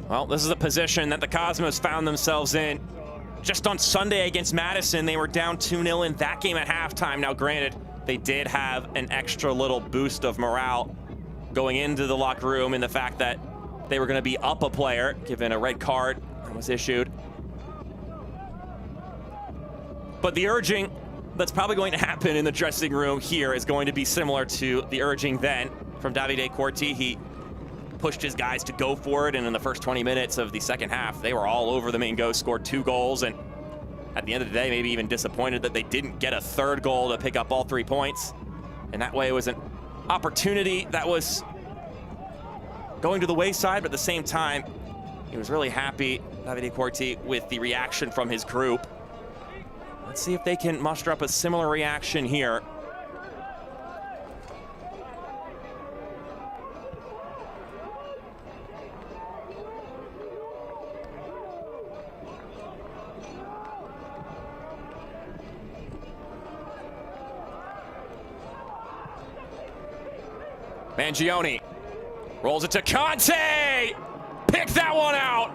Well, this is a position that the Cosmos found themselves in just on Sunday against Madison. They were down 2-0 in that game at halftime. Now, granted, they did have an extra little boost of morale going into the locker room in the fact that they were going to be up a player, given a red card that was issued. But the urging that's probably going to happen in the dressing room here is going to be similar to the urging then from Davide Corti. He pushed his guys to go for it, and in the first 20 minutes of the second half, they were all over the main go, scored 2 goals, and at the end of the day, maybe even disappointed that they didn't get a third goal to pick up all 3 points. And that way it was an opportunity that was going to the wayside, but at the same time, he was really happy, Davide Corti, with the reaction from his group. Let's see if they can muster up a similar reaction here. Mangione rolls it to Conte. Pick that one out.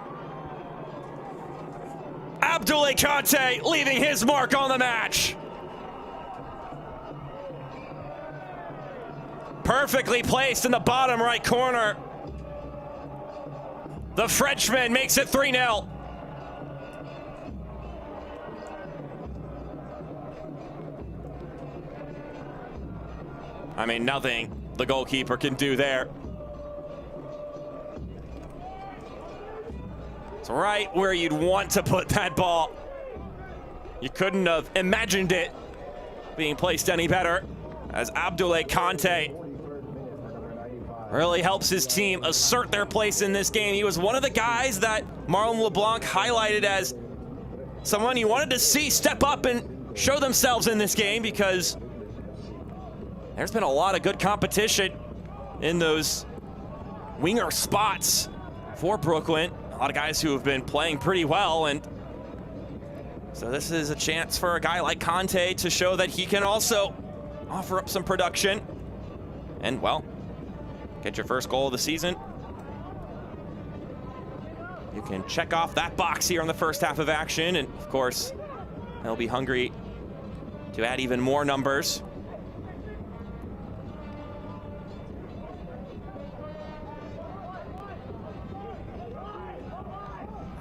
Abdoulaye Conte leaving his mark on the match. Perfectly placed in the bottom right corner. The Frenchman makes it 3-0. I mean, nothing the goalkeeper can do there. It's right where you'd want to put that ball. You couldn't have imagined it being placed any better, as Abdoulaye Conte really helps his team assert their place in this game. He was one of the guys that Marlon LeBlanc highlighted as someone you wanted to see step up and show themselves in this game, because there's been a lot of good competition in those winger spots for Brooklyn. A lot of guys who have been playing pretty well, and so this is a chance for a guy like Conte to show that he can also offer up some production and, well, get your first goal of the season. You can check off that box here in the first half of action, and of course, They'll be hungry to add even more numbers.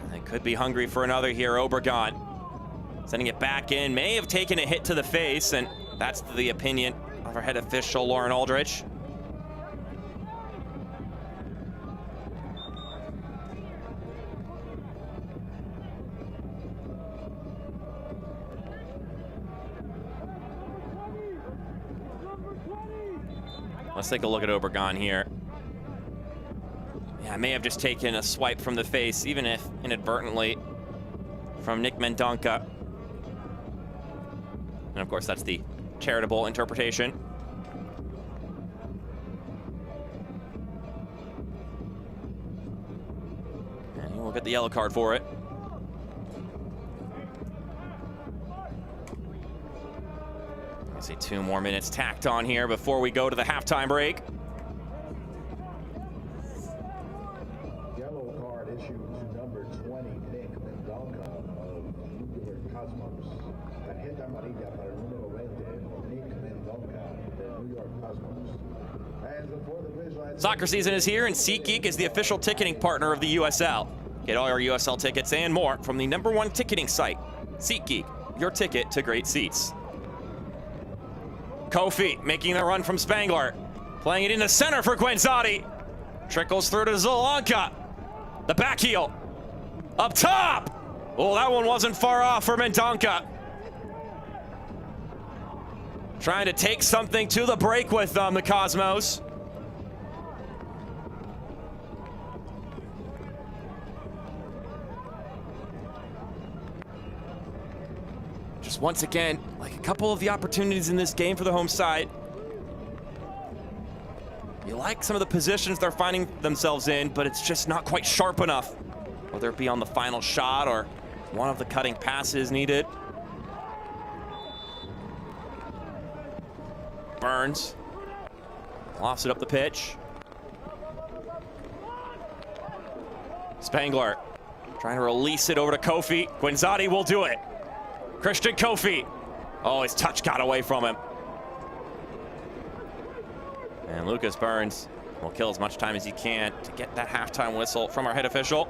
And they could be hungry for another here. Obregon sending it back in. May have taken a hit to the face, and that's the opinion of our head official, Lauren Aldrich. Let's take a look at Obregon here. Yeah, may have just taken a swipe from the face, even if inadvertently, from Nick Mendonca. And of course, that's the charitable interpretation. And he will get the yellow card for it. I see 2 more minutes tacked on here before we go to the halftime break. Yellow card issued to number 20, Nick Mendonca of New York Cosmos. Tarjeta amarilla para el número 20, Nick Mendonca de New York Cosmos. And before the baseline... Soccer season is here, and SeatGeek is the official ticketing partner of the USL. Get all your USL tickets and more from the #1 ticketing site, SeatGeek, your ticket to great seats. Kofi making the run from Spangler. Playing it in the center for Guenzati. Trickles through to Zolanka. The back heel. Up top. Oh, that one wasn't far off for Mendonca. Trying to take something to the break with the Cosmos. Just once again, like a couple of the opportunities in this game for the home side. You like some of the positions they're finding themselves in, but it's just not quite sharp enough. Whether it be on the final shot or one of the cutting passes needed. Burns lofts it up the pitch. Spangler trying to release it over to Kofi. Guenzati will do it. Christian Kofi. Oh, his touch got away from him. And Lucas Burns will kill as much time as he can to get that halftime whistle from our head official.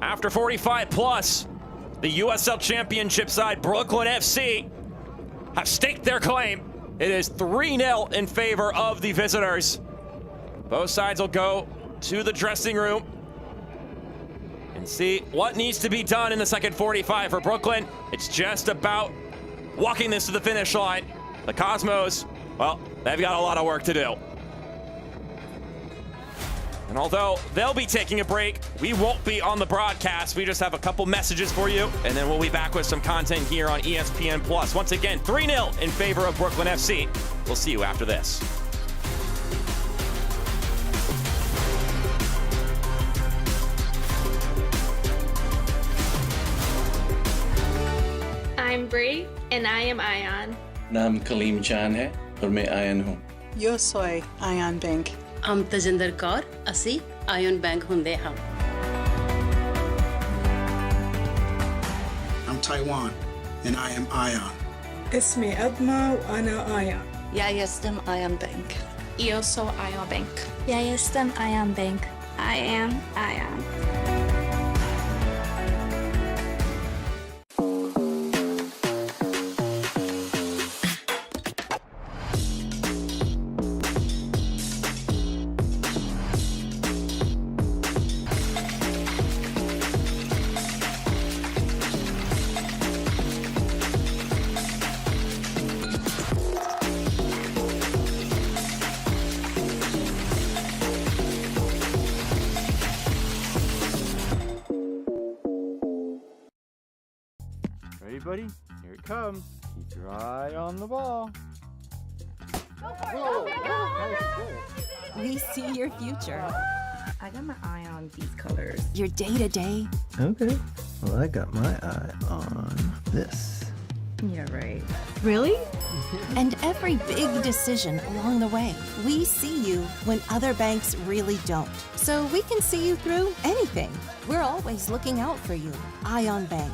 After 45 plus, the USL Championship side, Brooklyn FC, have staked their claim. It is 3-0 in favor of the visitors. Both sides will go to the dressing room and see what needs to be done in the second 45 for Brooklyn. It's just about walking this to the finish line. The Cosmos, well, they've got a lot of work to do. And although they'll be taking a break, we won't be on the broadcast. We just have a couple messages for you, and then we'll be back with some content here on ESPN+. Once again, 3-0 in favor of Brooklyn FC. We'll see you after this. I'm Bree, and I am Ion. नाम कलीम चान है और मैं ion हूँ. Yo soy Ion Bank. I'm Tajinder Kaur, Asi, Ion Bank Hunde Ham. I'm Taiwan, and I am Ion. اسمي أدمى وأنا آيان. Ja jestem Ion Bank. Io so Ion Bank. Ja jestem Ion Bank. I am Ion. Ready, buddy? Here it comes. Keep your eye on the ball. We see your future. I got my eye on these colors. Your day-to-day. Okay. Well, I got my eye on this. Yeah, right. Really? And every big decision along the way. We see you when other banks really don't. So we can see you through anything. We're always looking out for you. Ion Bank.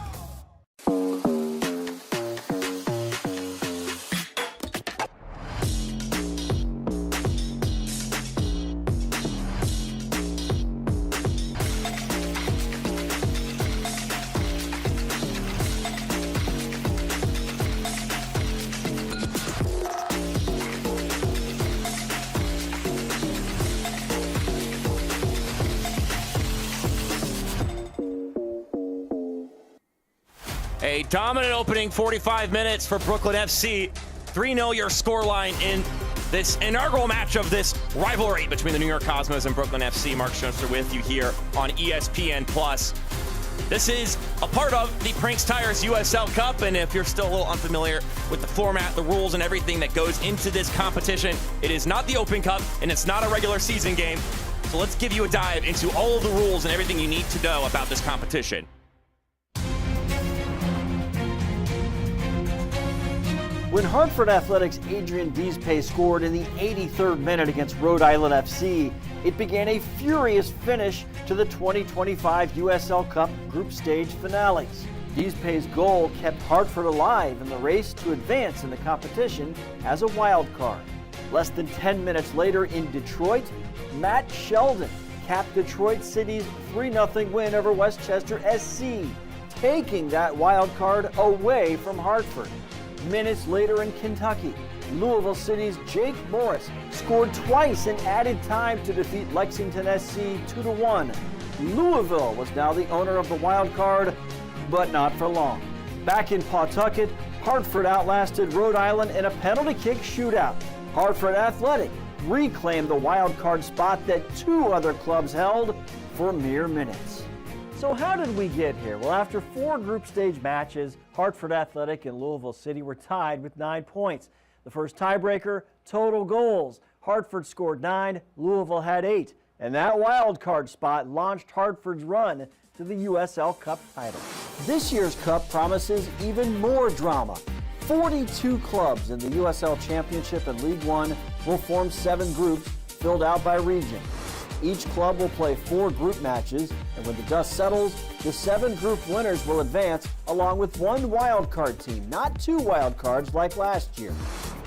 A dominant opening 45 minutes for Brooklyn FC. 3-0 your scoreline in this inaugural match of this rivalry between the New York Cosmos and Brooklyn FC. Mark Schoenster with you here on ESPN+. This is a part of the Prinx Tires USL Cup, and if you're still a little unfamiliar with the format, the rules, and everything that goes into this competition, it is not the Open Cup, and it's not a regular season game. So let's give you a dive into all of the rules and everything you need to know about this competition. When Hartford Athletics' Adrian Deespace scored in the 83rd minute against Rhode Island FC, it began a furious finish to the 2025 USL Cup group stage finales. Deespace's goal kept Hartford alive in the race to advance in the competition as a wild card. Less than 10 minutes later in Detroit, Matt Sheldon capped Detroit City's 3-0 win over Westchester SC, taking that wild card away from Hartford. Minutes later in Kentucky, Louisville City's Jake Morris scored twice in added time to defeat Lexington SC 2-1. Louisville was now the owner of the wild card, but not for long. Back in Pawtucket, Hartford outlasted Rhode Island in a penalty kick shootout. Hartford Athletic reclaimed the wild card spot that two other clubs held for mere minutes. So how did we get here? Well, after 4 group stage matches, Hartford Athletic and Louisville City were tied with 9 points. The first tiebreaker, total goals. Hartford scored 9, Louisville had 8. And that wild card spot launched Hartford's run to the USL Cup title. This year's Cup promises even more drama. 42 clubs in the USL Championship and League One will form 7 groups filled out by region. Each club will play 4 group matches, and when the dust settles, the 7 group winners will advance along with 1 wildcard team, not 2 wildcards like last year.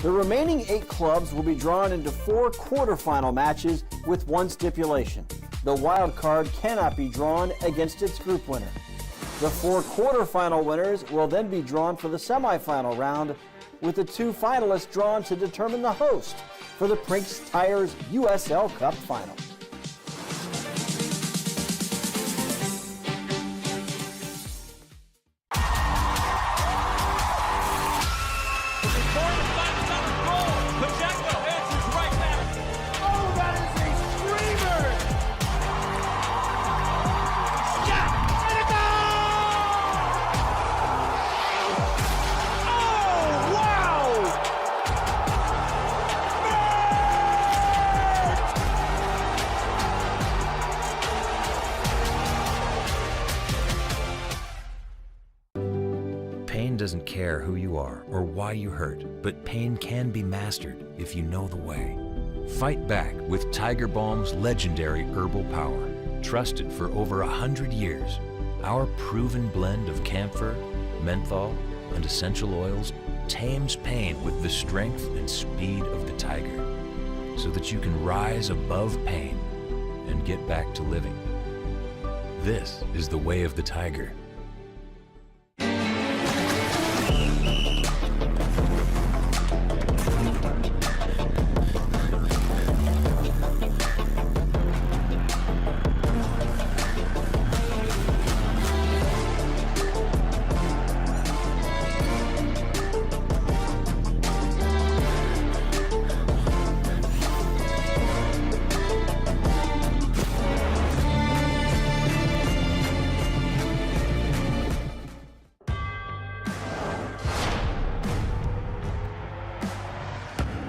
The remaining 8 clubs will be drawn into 4 quarterfinal matches with 1 stipulation. The wildcard cannot be drawn against its group winner. The 4 quarterfinal winners will then be drawn for the semifinal round, with the 2 finalists drawn to determine the host for the Prinx Tires USL Cup final. Pain doesn't care who you are or why you hurt, but pain can be mastered if you know the way. Fight back with Tiger Balm's legendary herbal power. Trusted for over 100 years, our proven blend of camphor, menthol, and essential oils tames pain with the strength and speed of the tiger, so that you can rise above pain and get back to living. This is the way of the tiger.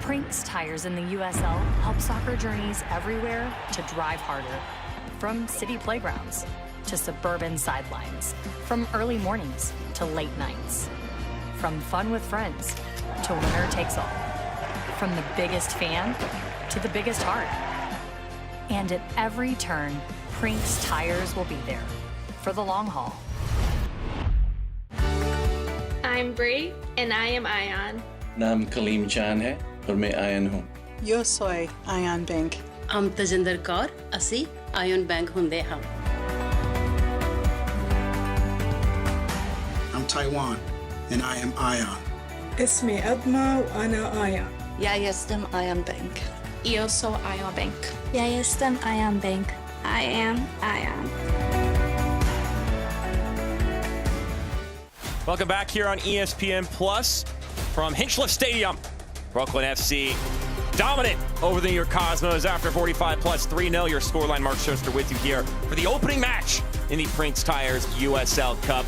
Prinx tires in the USL help soccer journeys everywhere to drive harder. From city playgrounds to suburban sidelines, from early mornings to late nights, from fun with friends to winner takes all, from the biggest fan to the biggest heart. And at every turn, Prinx tires will be there for the long haul. I'm Bree, and I am Ion. नाम कलीम जान है और मैं ion हूँ. Yo soy Ion Bank. I'm Tajinder Kaur, ਅਸੀਂ ion bank ਹੁੰਦੇ ਹਾਂ. I'm Taiwan, and I am Ion. اسمي أدمى وأنا آيان. Ja jestem Ion Bank. Io so Ion Bank. Ja jestem Ion Bank. I am Ion. Welcome back here on ESPN Plus from Hinchliffe Stadium. Brooklyn FC dominant over the New York Cosmos after 45 plus 3-0. Your scoreline, Mark Schuster with you here for the opening match in the Prinx Tires USL Cup.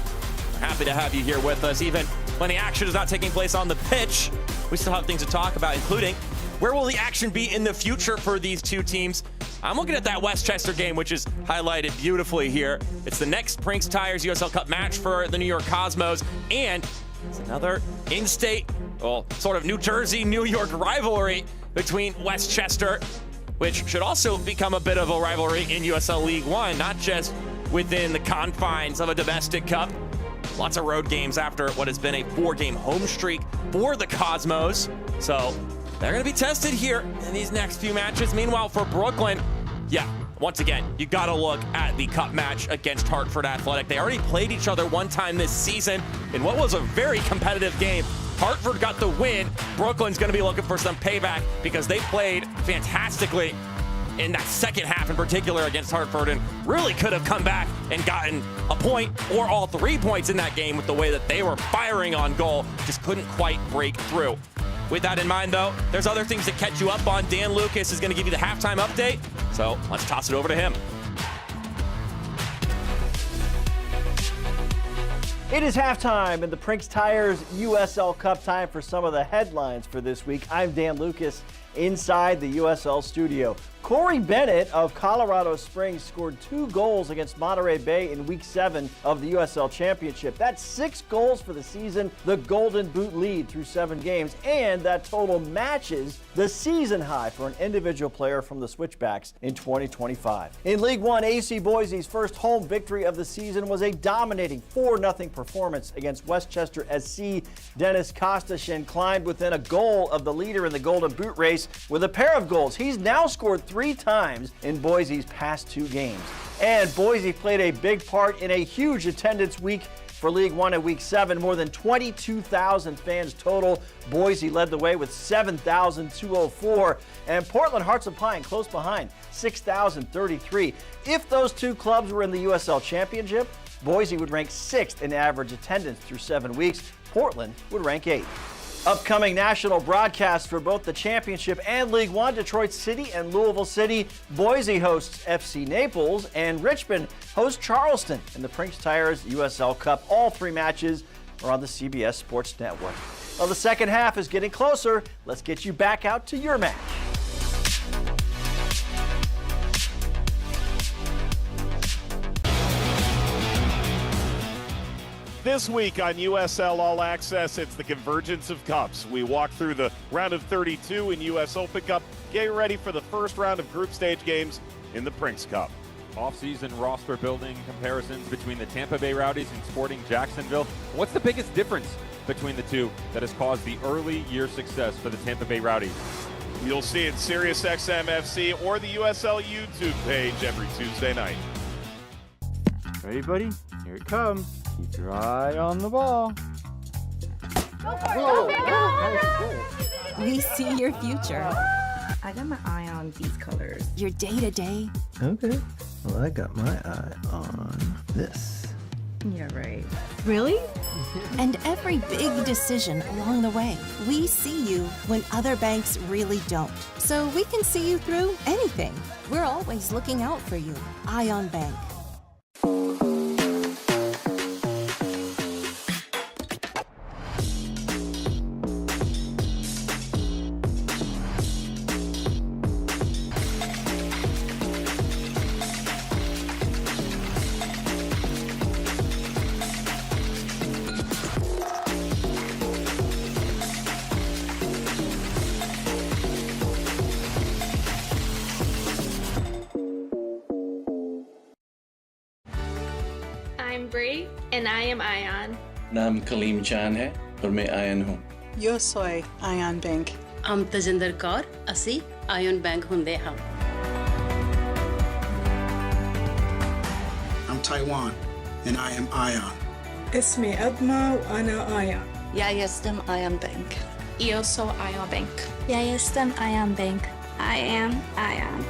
We're happy to have you here with us. Even when the action is not taking place on the pitch, we still have things to talk about, including where will the action be in the future for these two teams. I'm looking at that Westchester game, which is highlighted beautifully here. It's the next Prinx Tires USL Cup match for the New York Cosmos, and it's another in-state, well, sort of New Jersey, New York rivalry between Westchester, which should also become a bit of a rivalry in USL League One, not just within the confines of a domestic cup. Lots of road games after what has been a 4-game home streak for the Cosmos. So they're going to be tested here in these next few matches. Meanwhile, for Brooklyn, yeah, once again, you got to look at the cup match against Hartford Athletic. They already played each other one time this season in what was a very competitive game. Hartford got the win. Brooklyn's going to be looking for some payback because they played fantastically in that second half in particular against Hartford and really could have come back and gotten a point or all 3 points in that game with the way that they were firing on goal. Just couldn't quite break through. With that in mind, though, there's other things to catch you up on. Dan Lucas is going to give you the halftime update, so let's toss it over to him. It is halftime in the Prinx Tires USL Cup. Time for some of the headlines for this week. I'm Dan Lucas inside the USL studio. Corey Bennett of Colorado Springs scored 2 goals against Monterey Bay in Week 7 of the USL Championship. That's 6 goals for the season, the Golden Boot lead through 7 games, and that total matches the season high for an individual player from the Switchbacks in 2025. In League One, AC Boise's first home victory of the season was a dominating 4-0 performance against Westchester SC. Dennis Kostashin climbed within a goal of the leader in the Golden Boot race with a pair of goals. He's now scored 3 times in Boise's past 2 games. And Boise played a big part in a huge attendance week for League One in Week 7. More than 22,000 fans total. Boise led the way with 7,204. And Portland Hearts of Pine close behind, 6,033. If those 2 clubs were in the USL Championship, Boise would rank 6th in average attendance through 7 weeks. Portland would rank 8th. Upcoming national broadcasts for both the championship and League One: Detroit City and Louisville City. Boise hosts FC Naples, and Richmond hosts Charleston in the Prinx Tires USL Cup. All 3 matches are on the CBS Sports Network. Well, the second half is getting closer. Let's get you back out to your match. This week on USL All Access, it's the convergence of cups. We walk through the round of 32 in US Open Cup, getting ready for the first round of group stage games in the Prinx Cup. Off-season roster building comparisons between the Tampa Bay Rowdies and Sporting Jacksonville. What's the biggest difference between the two that has caused the early year success for the Tampa Bay Rowdies? You'll see it SiriusXM FC or the USL YouTube page every Tuesday night. Ready, buddy? Here it comes. Keep your eye on the ball. We see your future. I got my eye on these colors. Your day-to-day. Okay. Well, I got my eye on this. Yeah, right. Really? And every big decision along the way. We see you when other banks really don't. So we can see you through anything. We're always looking out for you. Ion Bank. Bree and I am Ion. नाम कलीम चान है और मैं ion हूँ. Yo soy Ayan Bank. I'm Tajinder Kaur, Asi, Ion Bank Hunde Ham. I'm Taiwan, and I am Ion. اسمي أدمى وأنا آيان. Ja jestem Ion Bank. Eu sou Ion Bank. Ja jestem Ion Bank. I am Ion.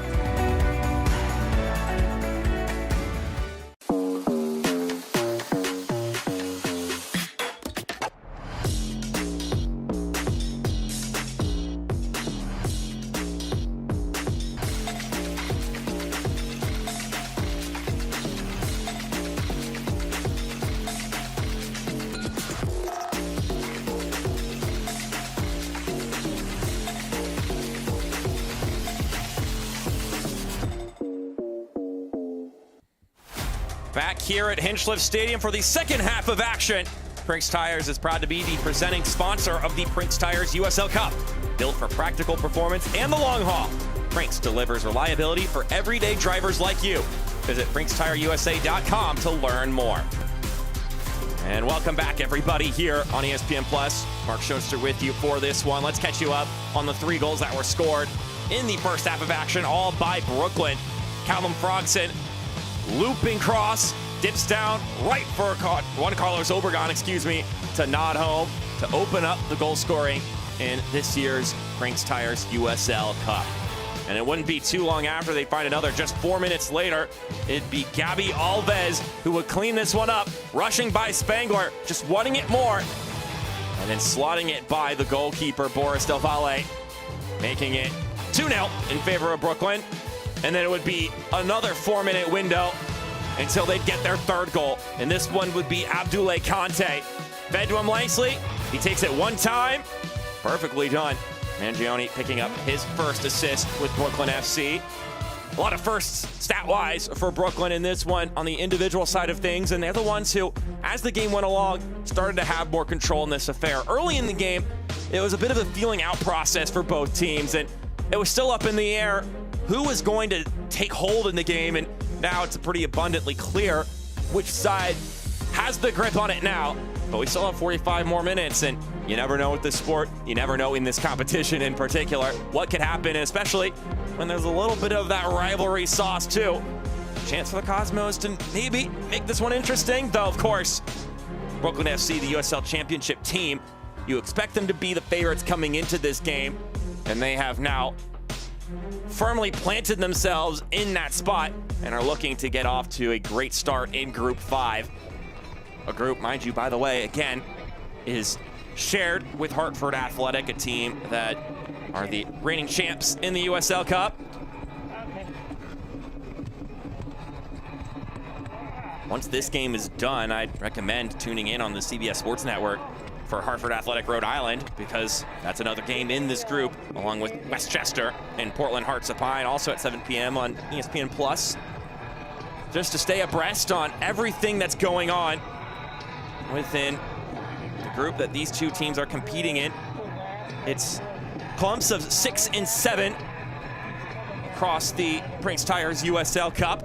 Back here at Hinchliffe Stadium for the second half of action. Prinx Tires is proud to be the presenting sponsor of the Prinx Tires USL Cup. Built for practical performance and the long haul, Prinx delivers reliability for everyday drivers like you. Visit PrinxTireUSA.com to learn more. And welcome back, everybody, here on ESPN Plus. Mark Schoster with you for this one. Let's catch you up on the 3 goals that were scored in the first half of action, all by Brooklyn. Callum Frogson, looping cross, dips down right for Juan Carlos Obregon, to nod home to open up the goal scoring in this year's Prinx Tires USL Cup. And it wouldn't be too long after they'd find another. Just 4 minutes later, it'd be Gabby Alves who would clean this one up, rushing by Spangler, just wanting it more, and then slotting it by the goalkeeper, Boris Del Valle, making it 2-0 in favor of Brooklyn. And then it would be another 4-minute window until they'd get their 3rd goal. And this one would be Abdoulaye Kante. Fed to him Langsley. He takes it one time. Perfectly done. Mangione picking up his first assist with Brooklyn FC. A lot of firsts stat-wise for Brooklyn in this one on the individual side of things. And they're the ones who, as the game went along, started to have more control in this affair. Early in the game, it was a bit of a feeling out process for both teams. And it was still up in the air who was going to take hold in the game, and now it's pretty abundantly clear which side has the grip on it now. But we still have 45 more minutes, and you never know with this sport, you never know in this competition in particular, what could happen, especially when there's a little bit of that rivalry sauce too. Chance for the Cosmos to maybe make this one interesting, though of course, Brooklyn FC, the USL Championship team, you expect them to be the favorites coming into this game, and they have now firmly planted themselves in that spot and are looking to get off to a great start in Group 5. A group, mind you, by the way, again, is shared with Hartford Athletic, a team that are the reigning champs in the USL Cup. Once this game is done, I'd recommend tuning in on the CBS Sports Network for Hartford Athletic Rhode Island, because that's another game in this group, along with Westchester and Portland Hearts of Pine, also at 7 p.m. on ESPN Plus, just to stay abreast on everything that's going on within the group that these two teams are competing in. It's clumps of 6 and 7 across the Prinx Tires USL Cup.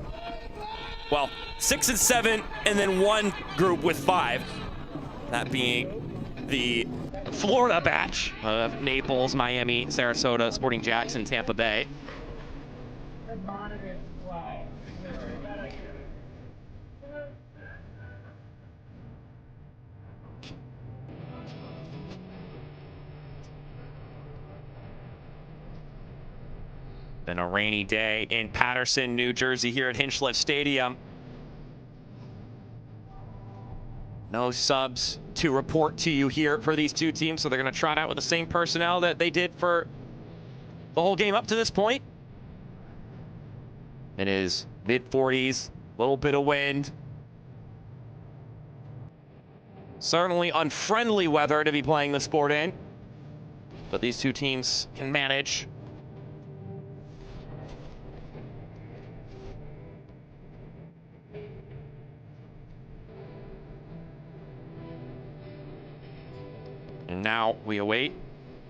Well, 6 and 7, and then one group with 5, that being the Florida batch of Naples, Miami, Sarasota, Sporting Jackson, Tampa Bay. Been a rainy day in Paterson, New Jersey, here at Hinchliffe Stadium. No subs to report to you here for these two teams, so they're going to trot out with the same personnel that they did for the whole game up to this point. It is mid-40s, a little bit of wind. Certainly unfriendly weather to be playing the sport in, but these two teams can manage. And now we await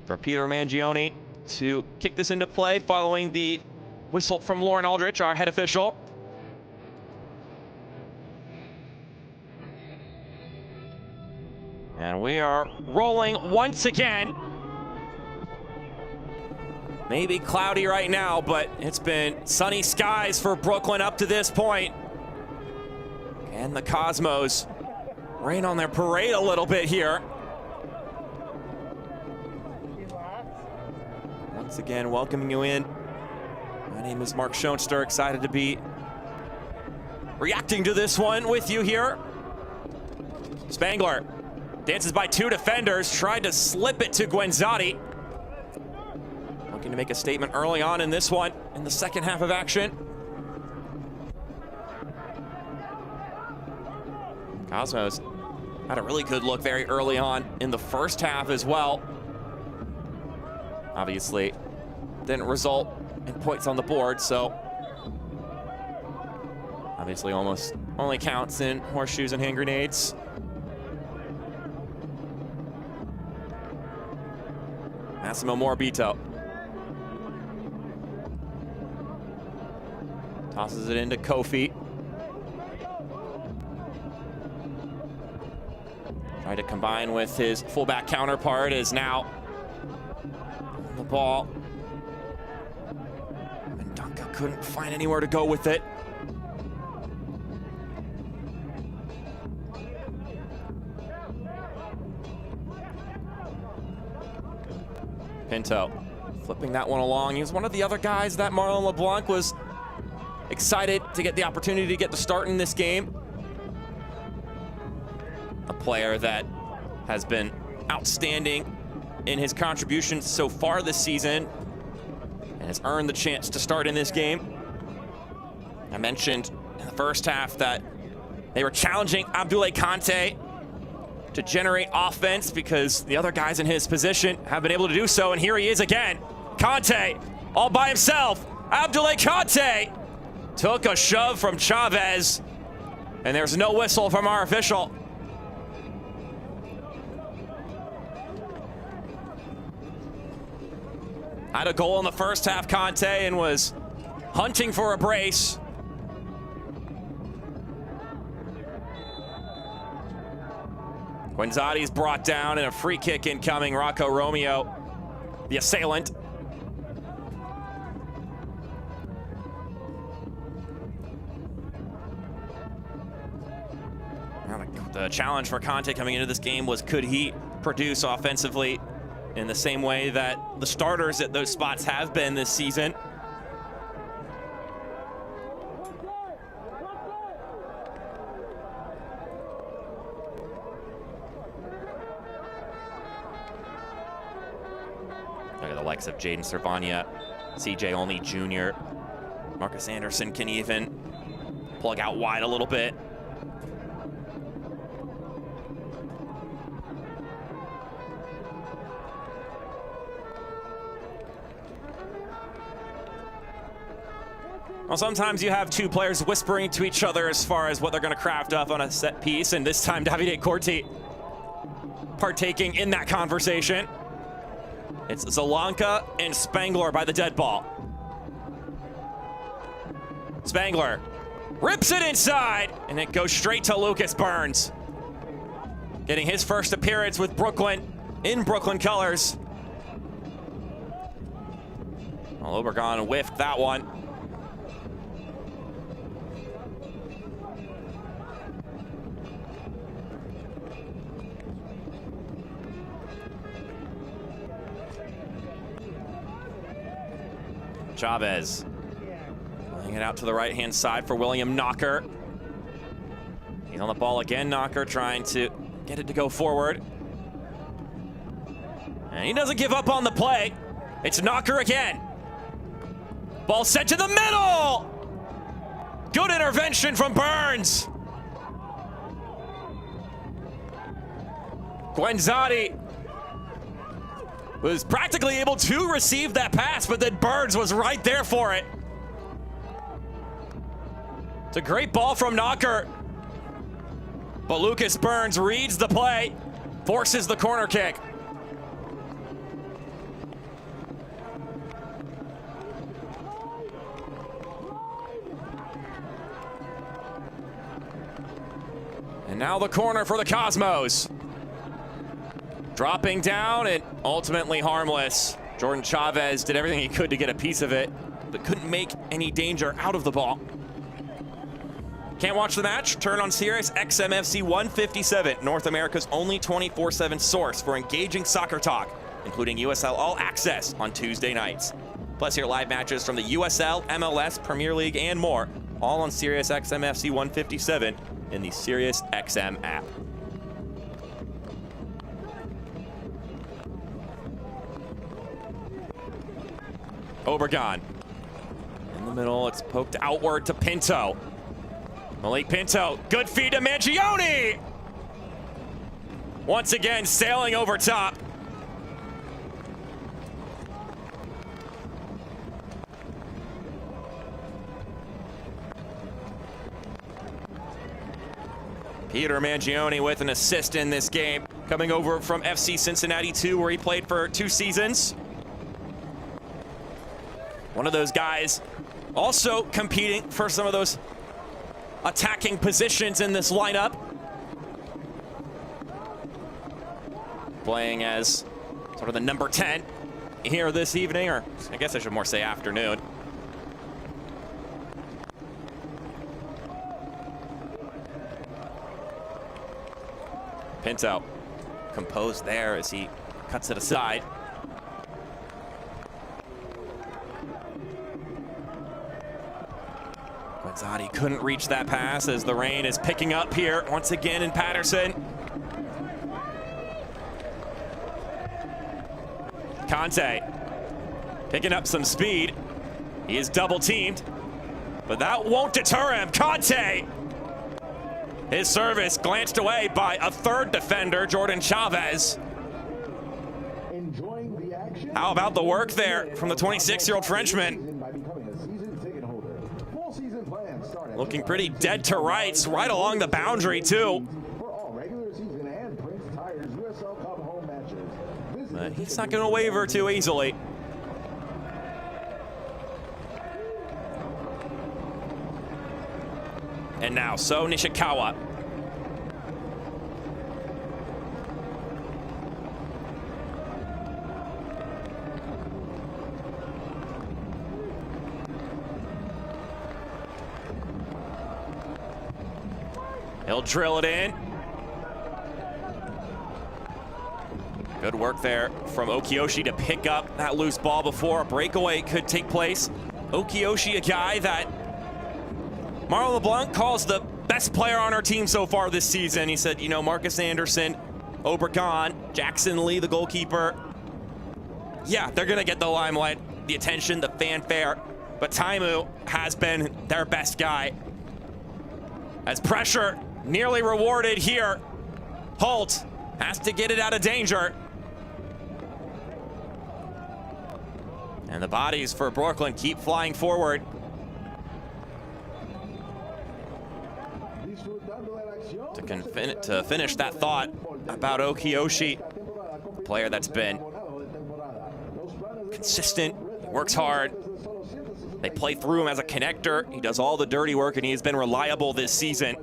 for Peter Mangione to kick this into play following the whistle from Lauren Aldrich, our head official. And we are rolling once again. Maybe cloudy right now, but it's been sunny skies for Brooklyn up to this point. And the Cosmos rain on their parade a little bit here. Once again, welcoming you in. My name is Mark Schoenster, excited to be reacting to this one with you here. Spangler dances by two defenders, tried to slip it to Guenzati. Looking to make a statement early on in this one, in the second half of action. Cosmos had a really good look very early on in the first half as well. Obviously, didn't result in points on the board, so obviously almost only counts in horseshoes and hand grenades. Massimo Morabito tosses it into Kofi. Tried to combine with his fullback counterpart, is now on the ball. And Duncan couldn't find anywhere to go with it. Pinto flipping that one along. He was one of the other guys that Marlon LeBlanc was excited to get the opportunity to get the start in this game. A player that has been outstanding in his contributions so far this season and has earned the chance to start in this game. I mentioned in the first half that they were challenging Abdoulaye Kanté to generate offense because the other guys in his position have been able to do so, and here he is again. Kanté all by himself. Abdoulaye Kanté took a shove from Chavez, and there's no whistle from our official. Had a goal in the first half, Kanté, and was hunting for a brace. Guenzati's brought down, and a free kick incoming. Rocco Romeo, the assailant. Now the challenge for Kanté coming into this game was, could he produce offensively in the same way that the starters at those spots have been this season? Look at the likes of Jaden Servania, CJ Olney Jr. Marcus Anderson can even plug out wide a little bit. Well, sometimes you have two players whispering to each other as far as what they're going to craft up on a set piece, and this time Davide Corti partaking in that conversation. It's Zelanka and Spangler by the dead ball. Spangler rips it inside, and it goes straight to Lucas Burns. Getting his first appearance with Brooklyn in Brooklyn colors. Well, Obregon whiffed that one. Chavez playing it out to the right-hand side for William Knocker. He's on the ball again, Knocker trying to get it to go forward. And he doesn't give up on the play. It's Knocker again. Ball sent to the middle. Good intervention from Burns. Guenzati was practically able to receive that pass, but then Burns was right there for it. It's a great ball from Knocker, but Lucas Burns reads the play, forces the corner kick. And now the corner for the Cosmos. Dropping down and ultimately harmless. Jordan Chavez did everything he could to get a piece of it, but couldn't make any danger out of the ball. Can't watch the match? Turn on Sirius XM-FC 157, North America's only 24/7 source for engaging soccer talk, including USL All Access on Tuesday nights. Plus hear live matches from the USL, MLS, Premier League, and more, all on Sirius XM-FC 157 in the Sirius XM app. Obregon. In the middle, it's poked outward to Pinto. Malik Pinto, good feed to Mangione! Once again, sailing over top. Peter Mangione with an assist in this game, coming over from FC Cincinnati 2, where he played for 2 seasons. One of those guys also competing for some of those attacking positions in this lineup. Playing as sort of the number 10 here this evening, or I guess I should more say afternoon. Pinto composed there as he cuts it aside. Guanzati couldn't reach that pass as the rain is picking up here once again in Patterson. Conte picking up some speed. He is double teamed, but that won't deter him. Conte! His service glanced away by a third defender, Jordan Chavez. How about the work there from the 26-year-old Frenchman? Looking pretty dead to rights, right along the boundary too. But he's not going to waver too easily. And now, So Nishikawa. He'll drill it in. Good work there from Okiyoshi to pick up that loose ball before a breakaway could take place. Okiyoshi, a guy that Marlon LeBlanc calls the best player on our team so far this season. He said, you know, Marcus Anderson, Obregon, Jackson Lee, the goalkeeper. Yeah, they're going to get the limelight, the attention, the fanfare. But Taimu has been their best guy. As pressure nearly rewarded here, Holt has to get it out of danger. And the bodies for Brooklyn keep flying forward. To finish that thought about Okiyoshi, a player that's been consistent, works hard. They play through him as a connector. He does all the dirty work, and he has been reliable this season.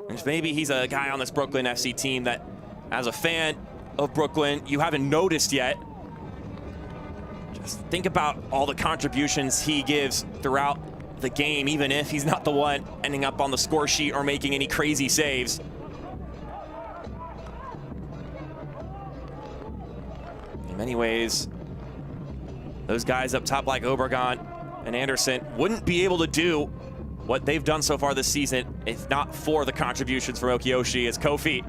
And maybe he's a guy on this Brooklyn FC team that, as a fan of Brooklyn, you haven't noticed yet. Just think about all the contributions he gives throughout the game, even if he's not the one ending up on the score sheet or making any crazy saves. In many ways, those guys up top like Obregon and Anderson wouldn't be able to do what they've done so far this season if not for the contributions from Okiyoshi, as Kofi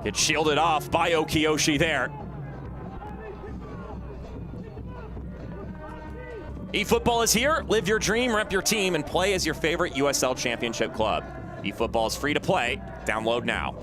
gets shielded off by Okiyoshi there. eFootball is here. Live your dream, rep your team, and play as your favorite USL Championship club. eFootball is free to play. Download now.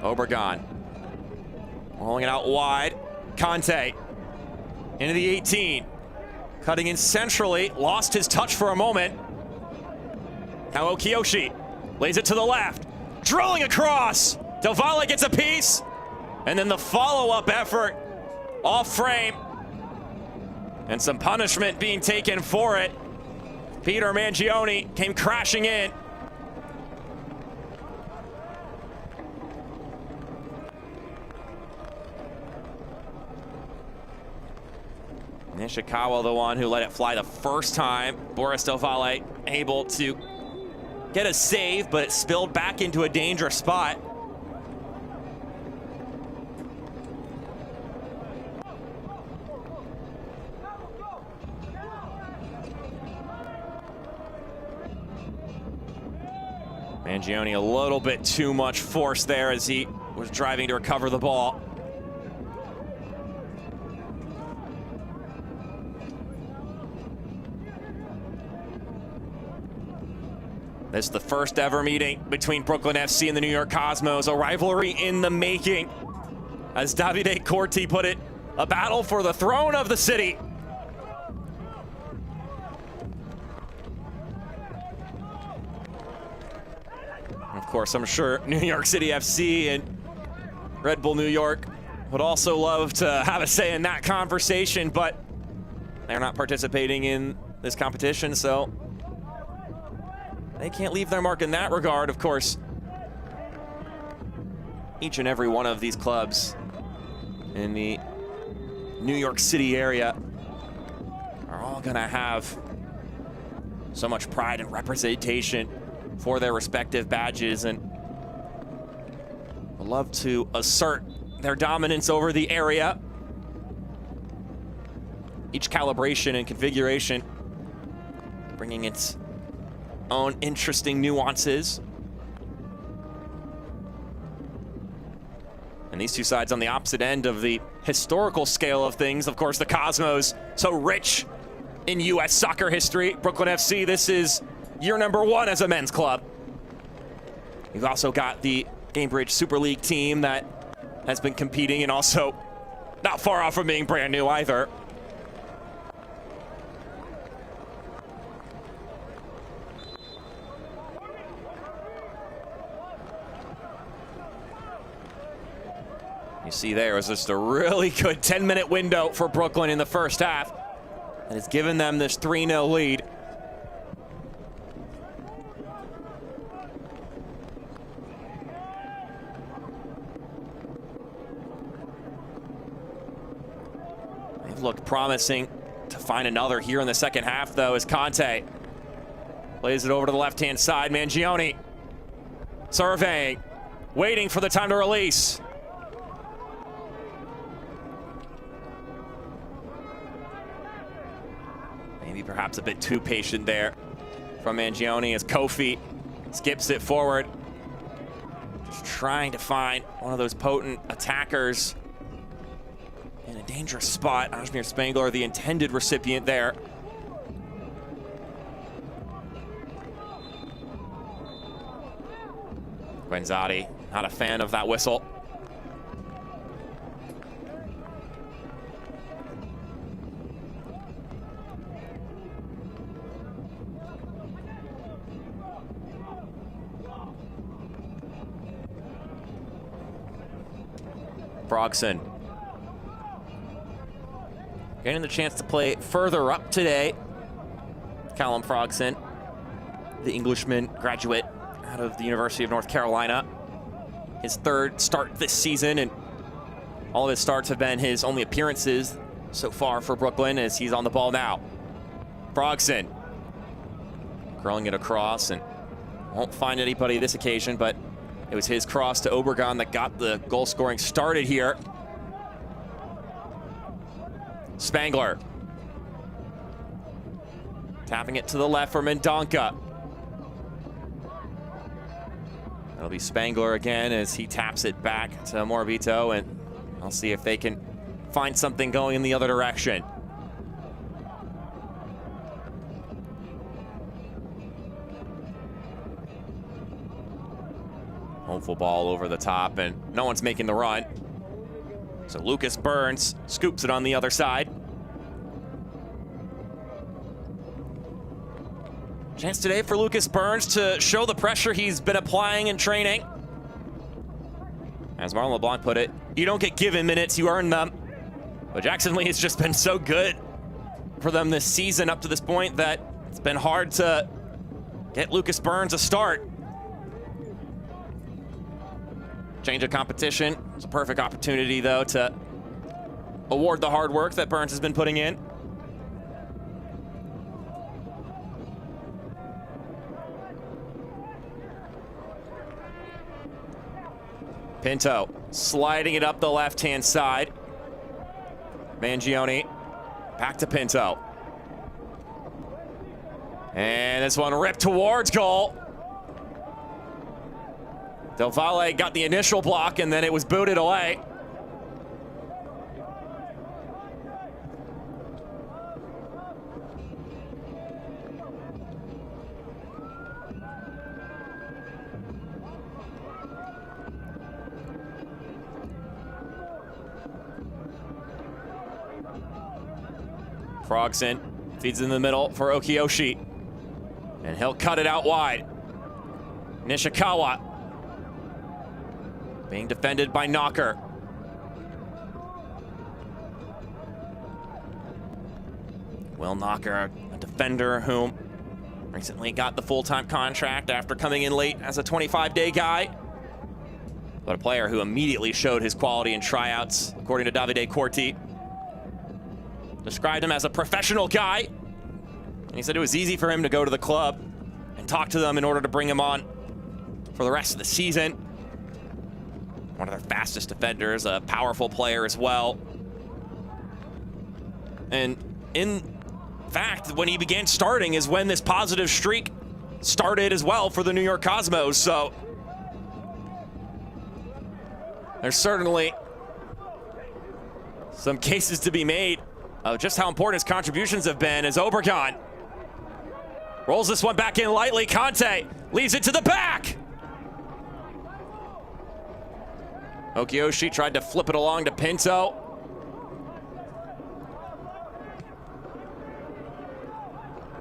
Obregon rolling it out wide. Conte into the 18. Cutting in centrally, lost his touch for a moment. Now Kiyoshi lays it to the left, drilling across. Del Valle gets a piece, and then the follow-up effort off frame, and some punishment being taken for it. Peter Mangione came crashing in. Nishikawa, the one who let it fly the first time. Boris Del Valle able to get a save, but it spilled back into a dangerous spot. Mangione a little bit too much force there as he was driving to recover the ball. This is the first ever meeting between Brooklyn FC and the New York Cosmos, a rivalry in the making. As Davide Corti put it, a battle for the throne of the city. Of course, I'm sure New York City FC and Red Bull New York would also love to have a say in that conversation, but they're not participating in this competition, so they can't leave their mark in that regard. Of course, each and every one of these clubs in the New York City area are all gonna have so much pride and representation for their respective badges, and would love to assert their dominance over the area. Each calibration and configuration bringing its own interesting nuances. And these two sides on the opposite end of the historical scale of things. Of course, the Cosmos, so rich in U.S. soccer history. Brooklyn FC, this is year number 1 as a men's club. You've also got the Cambridge Super League team that has been competing and also not far off from being brand new either. You see there was just a really good 10-minute window for Brooklyn in the first half, and it's given them this 3-0 lead. They've looked promising to find another here in the second half, though, as Conte plays it over to the left-hand side. Mangione surveying, waiting for the time to release. Maybe perhaps a bit too patient there from Mangione as Kofi skips it forward. Just trying to find one of those potent attackers in a dangerous spot. Ajmir Spangler, the intended recipient there. Guenzati, not a fan of that whistle. Frogson getting the chance to play further up today. Callum Frogson, the Englishman graduate out of the University of North Carolina. His 3rd start this season, and all of his starts have been his only appearances so far for Brooklyn as he's on the ball now. Frogson curling it across and won't find anybody this occasion, but it was his cross to Obregon that got the goal scoring started here. Spangler tapping it to the left for Mendonca. That'll be Spangler again as he taps it back to Morabito, and I'll see if they can find something going in the other direction. Hopeful ball over the top, and no one's making the run. So Lucas Burns scoops it on the other side. Chance today for Lucas Burns to show the pressure he's been applying in training. As Marlon LeBlanc put it, you don't get given minutes, you earn them. But Jackson Lee has just been so good for them this season up to this point that it's been hard to get Lucas Burns a start. Change of competition. It's a perfect opportunity, though, to award the hard work that Burns has been putting in. Pinto sliding it up the left-hand side. Mangione back to Pinto. And this one ripped towards goal. Del Valle got the initial block, and then it was booted away. Frogson feeds in the middle for Okiyoshi. And he'll cut it out wide. Nishikawa being defended by Knocker. Will Knocker, a defender whom recently got the full-time contract after coming in late as a 25-day guy. But a player who immediately showed his quality in tryouts, according to Davide Corti. Described him as a professional guy. And he said it was easy for him to go to the club and talk to them in order to bring him on for the rest of the season. One of their fastest defenders, a powerful player as well. And in fact, when he began starting is when this positive streak started as well for the New York Cosmos. So there's certainly some cases to be made of just how important his contributions have been as Obregon rolls this one back in lightly. Conte leaves it to the back. Okiyoshi tried to flip it along to Pinto.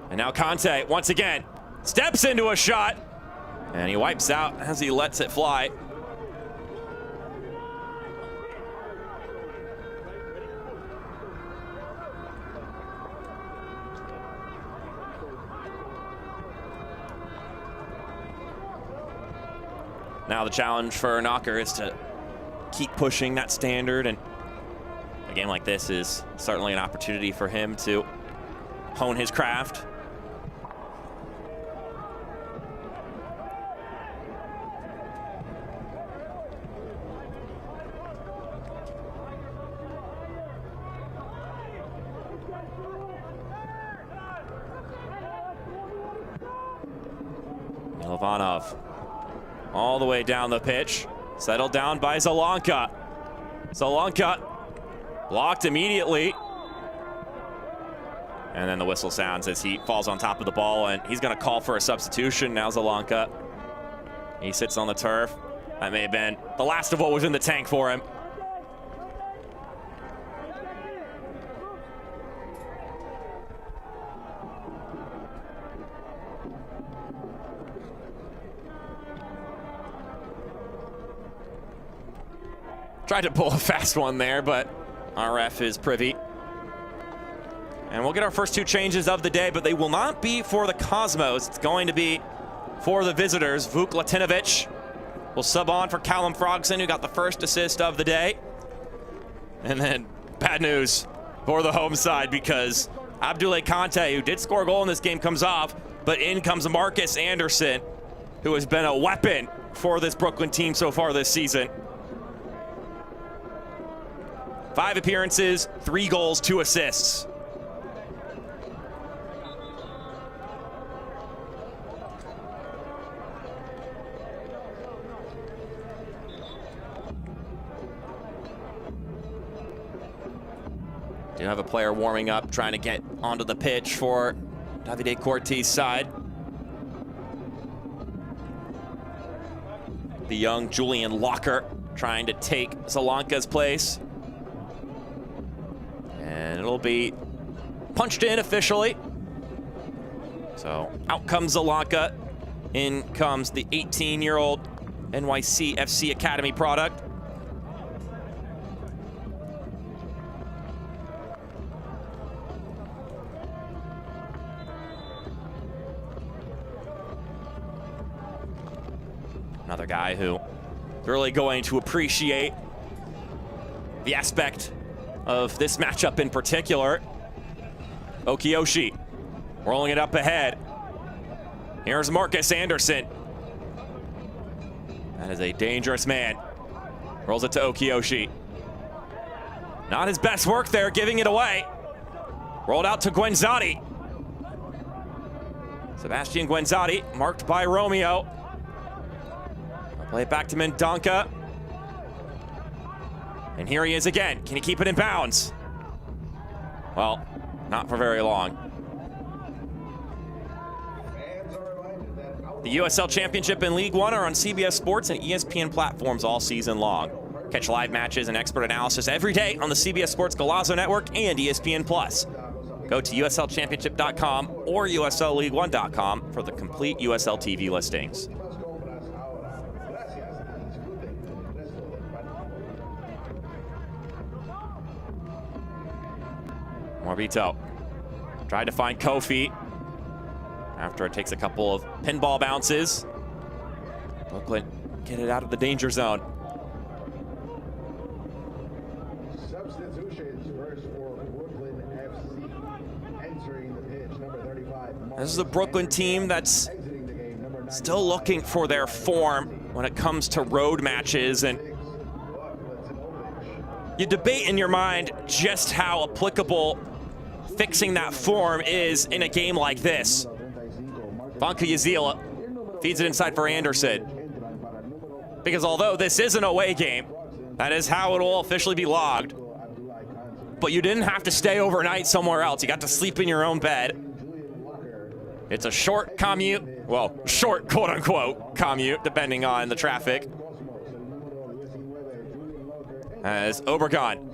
And now Conte, once again, steps into a shot. And he wipes out as he lets it fly. Now the challenge for Knocker is to keep pushing that standard, and a game like this is certainly an opportunity for him to hone his craft. Milovanov all the way down the pitch, settled down by Zalanka. Zalanka blocked immediately. And then the whistle sounds as he falls on top of the ball, and he's gonna call for a substitution. Now Zalanka, he sits on the turf. That may have been the last of what was in the tank for him. Tried to pull a fast one there, but our ref is privy. And we'll get our first two changes of the day, but they will not be for the Cosmos. It's going to be for the visitors. Vuk Latinovic will sub on for Callum Frogson, who got the first assist of the day. And then bad news for the home side, because Abdoulaye Conte, who did score a goal in this game, comes off, but in comes Marcus Anderson, who has been a weapon for this Brooklyn team so far this season. 5 appearances, 3 goals, 2 assists. Do have a player warming up, trying to get onto the pitch for Davide Corti's side. The young Julian Locker trying to take Zalanka's place. And it'll be punched in officially. So out comes Zalanka. In comes the 18-year-old NYC FC Academy product. Another guy who is really going to appreciate the aspect of this matchup in particular. Okiyoshi rolling it up ahead. Here's Marcus Anderson. That is a dangerous man. Rolls it to Okiyoshi. Not his best work there, giving it away. Rolled out to Guenzati. Sebastian Guenzati, marked by Romeo. Play it back to Mendonca. And here he is again. Can he keep it in bounds? Well, not for very long. The USL Championship and League One are on CBS Sports and ESPN platforms all season long. Catch live matches and expert analysis every day on the CBS Sports Golazo Network and ESPN+. Go to USLChampionship.com or USLLeague1.com for the complete USL TV listings. Morbito tried to find Kofi after it takes a couple of pinball bounces. Brooklyn get it out of the danger zone. Substitutions first for Brooklyn FC. Entering the pitch, number 35. This is a Brooklyn team that's still looking for their form when it comes to road matches, and you debate in your mind just how applicable fixing that form is in a game like this. Vanka Yazila feeds it inside for Anderson. Because although this is an away game, that is how it will officially be logged. But you didn't have to stay overnight somewhere else. You got to sleep in your own bed. It's a short commute. Well, short quote-unquote commute, depending on the traffic. As Obregon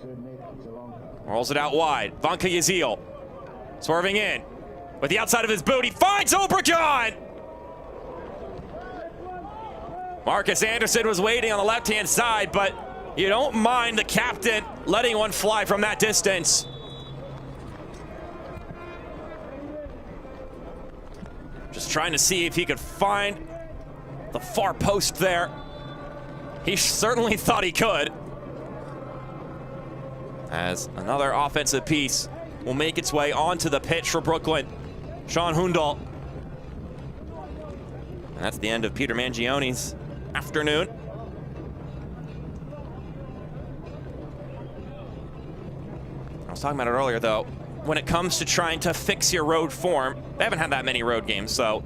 rolls it out wide. Vanka Yazil swerving in. With the outside of his boot, he finds Obregon! Marcus Anderson was waiting on the left-hand side, but you don't mind the captain letting one fly from that distance. Just trying to see if he could find the far post there. He certainly thought he could. As another offensive piece will make its way onto the pitch for Brooklyn. Sean Hundal. And that's the end of Peter Mangione's afternoon. I was talking about it earlier, though. When it comes to trying to fix your road form, they haven't had that many road games, so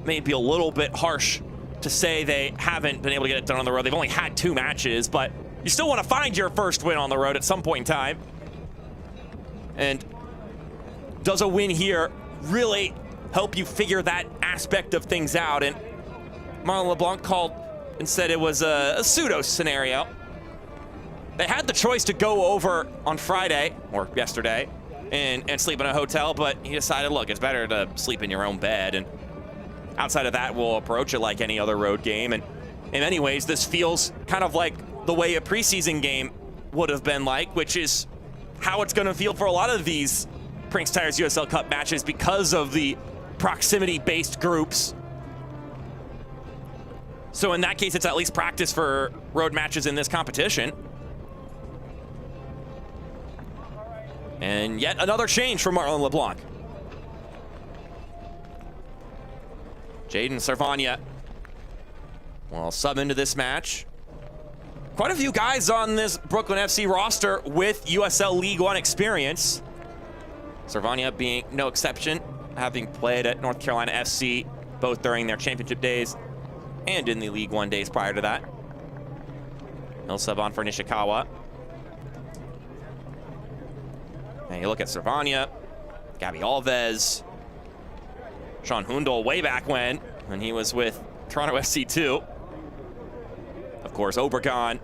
it may be a little bit harsh to say they haven't been able to get it done on the road. They've only had 2 matches, but you still want to find your first win on the road at some point in time. And does a win here really help you figure that aspect of things out? And Marlon LeBlanc called and said it was a pseudo scenario. They had the choice to go over on Friday, or yesterday, and sleep in a hotel, but he decided, look, it's better to sleep in your own bed. And outside of that, we'll approach it like any other road game. And in many ways, this feels kind of like the way a preseason game would have been like, which is how it's going to feel for a lot of these Prinx Tires USL Cup matches because of the proximity-based groups. So in that case, it's at least practice for road matches in this competition. And yet another change for Marlon LeBlanc. Jaden Servania will sub into this match. Quite a few guys on this Brooklyn FC roster with USL League One experience. Servania being no exception, having played at North Carolina FC both during their championship days and in the League One days prior to that. He'll sub on for Nishikawa. And you look at Servania, Gabby Alves, Sean Hundal way back when he was with Toronto FC 2. Of course, Obregon.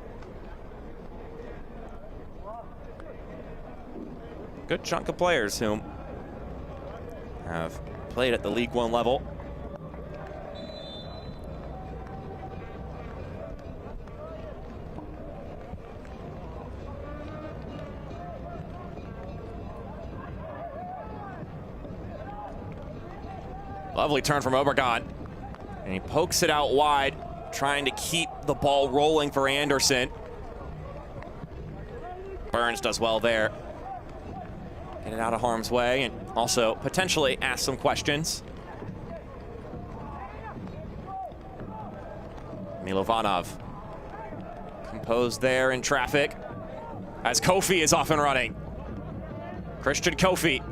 Good chunk of players who have played at the League One level. Lovely turn from Obregon. And he pokes it out wide, trying to keep the ball rolling for Anderson. Burns does well there. Get it out of harm's way and also potentially ask some questions. Milovanov composed there in traffic as Kofi is off and running. Christian Kofi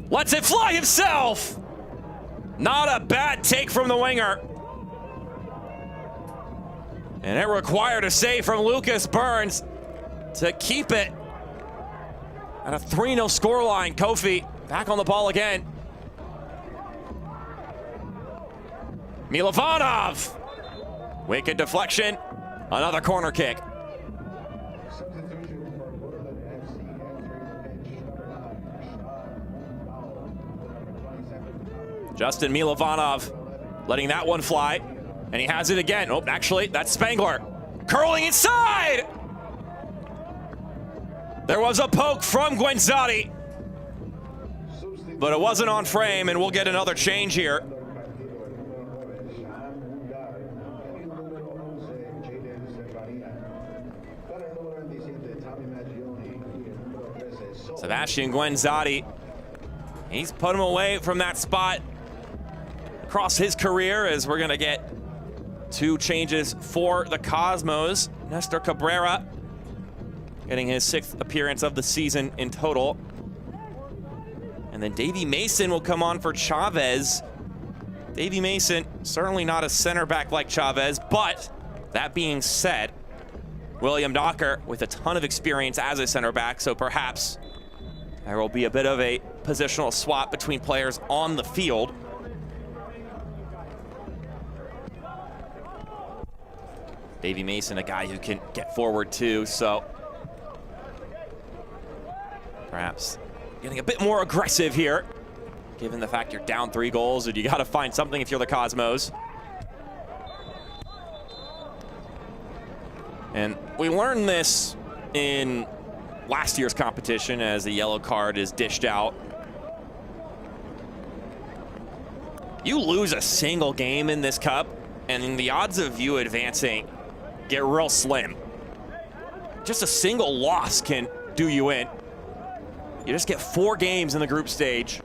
lets it fly himself. Not a bad take from the winger. And it required a save from Lucas Burns to keep it at a 3-0 scoreline. Kofi back on the ball again. Milovanov. Wicked deflection. Another corner kick. Justin Milovanov letting that one fly. And he has it again. Oh, actually, that's Spangler. Curling inside! There was a poke from Guenzati, but it wasn't on frame, and we'll get another change here. Sebastian Guenzati, he's put him away from that spot across his career, as we're gonna get 2 changes for the Cosmos. Nestor Cabrera getting his 6th appearance of the season in total. And then Davey Mason will come on for Chavez. Davey Mason, certainly not a center back like Chavez, but that being said, William Knocker with a ton of experience as a center back, so perhaps there will be a bit of a positional swap between players on the field. Davey Mason, a guy who can get forward too, so perhaps getting a bit more aggressive here, given the fact you're down 3 goals and you got to find something if you're the Cosmos. And we learned this in last year's competition as the yellow card is dished out. You lose a single game in this cup, and the odds of you advancing get real slim. Just a single loss can do you in. You just get 4 games in the group stage.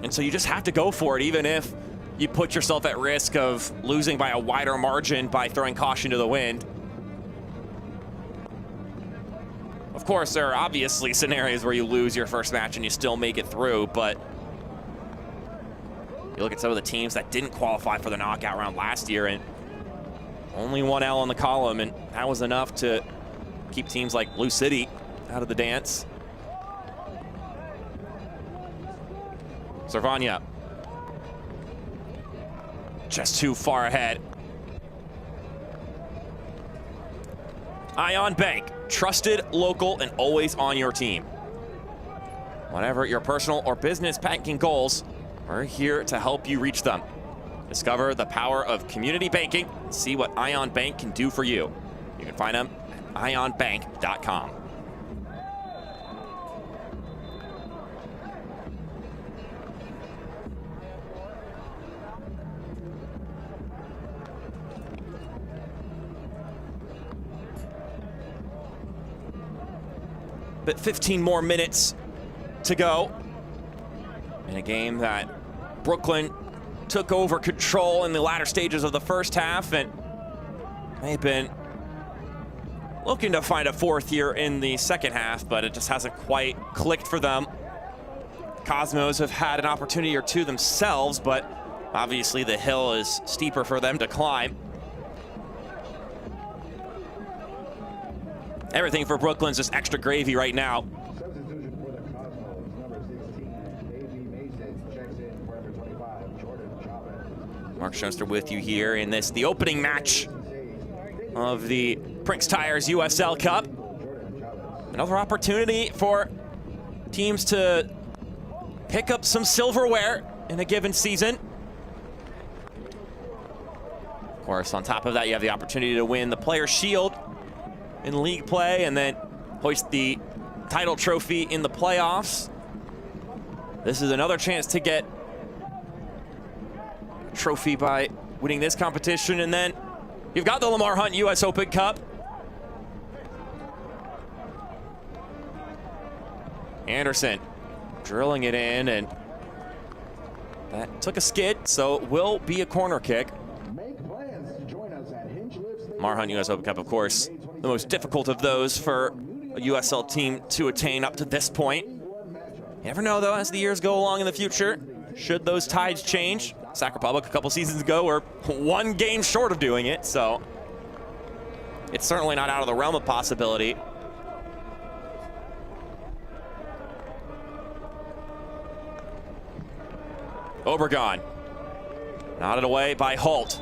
And so you just have to go for it, even if you put yourself at risk of losing by a wider margin by throwing caution to the wind. Of course, there are obviously scenarios where you lose your first match and you still make it through, but you look at some of the teams that didn't qualify for the knockout round last year and only 1 L on the column, and that was enough to keep teams like Blue City out of the dance. Servania just too far ahead. Ion Bank, trusted, local, and always on your team. Whatever your personal or business banking goals, we're here to help you reach them. Discover the power of community banking and see what Ion Bank can do for you. You can find them at ionbank.com. But 15 more minutes to go in a game that Brooklyn took over control in the latter stages of the first half, and they've been looking to find a 4th here in the second half, but it just hasn't quite clicked for them. Cosmos have had an opportunity or 2 themselves, but obviously the hill is steeper for them to climb. Everything for Brooklyn's just extra gravy right now. Substitution for the Cosmos, number 16, Davey Mason checks in for number 25, Jordan Chavez. Mark Schoenster with you here in the opening match of the Prinx Tires USL Cup. Another opportunity for teams to pick up some silverware in a given season. Of course, on top of that, you have the opportunity to win the Players' Shield in league play and then hoist the title trophy in the playoffs. This is another chance to get a trophy by winning this competition, and then you've got the Lamar Hunt US Open Cup. Anderson drilling it in, and that took a skid, so it will be a corner kick. Lamar Hunt US Open Cup, of course, the most difficult of those for a USL team to attain up to this point. You never know, though, as the years go along in the future, should those tides change. Sac Republic a couple seasons ago were one game short of doing it, so it's certainly not out of the realm of possibility. Obregon, nodded away by Holt.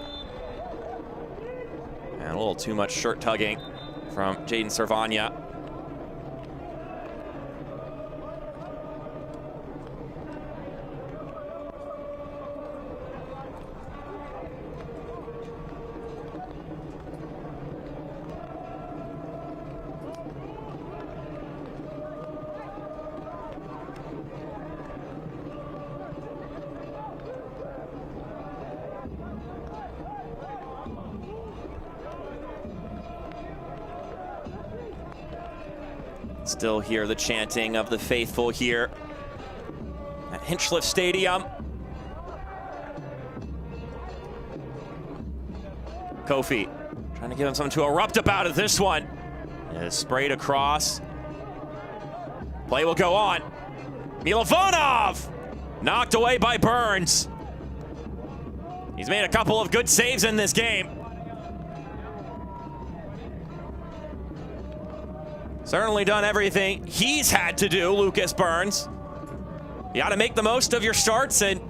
And a little too much shirt tugging from Jaden Servania. Still hear the chanting of the faithful here at Hinchliffe Stadium. Kofi trying to give him something to erupt about at this one. Is sprayed across. Play will go on. Milovanov knocked away by Burns. He's made a couple of good saves in this game. Certainly done everything he's had to do, Lucas Burns. You got to make the most of your starts, and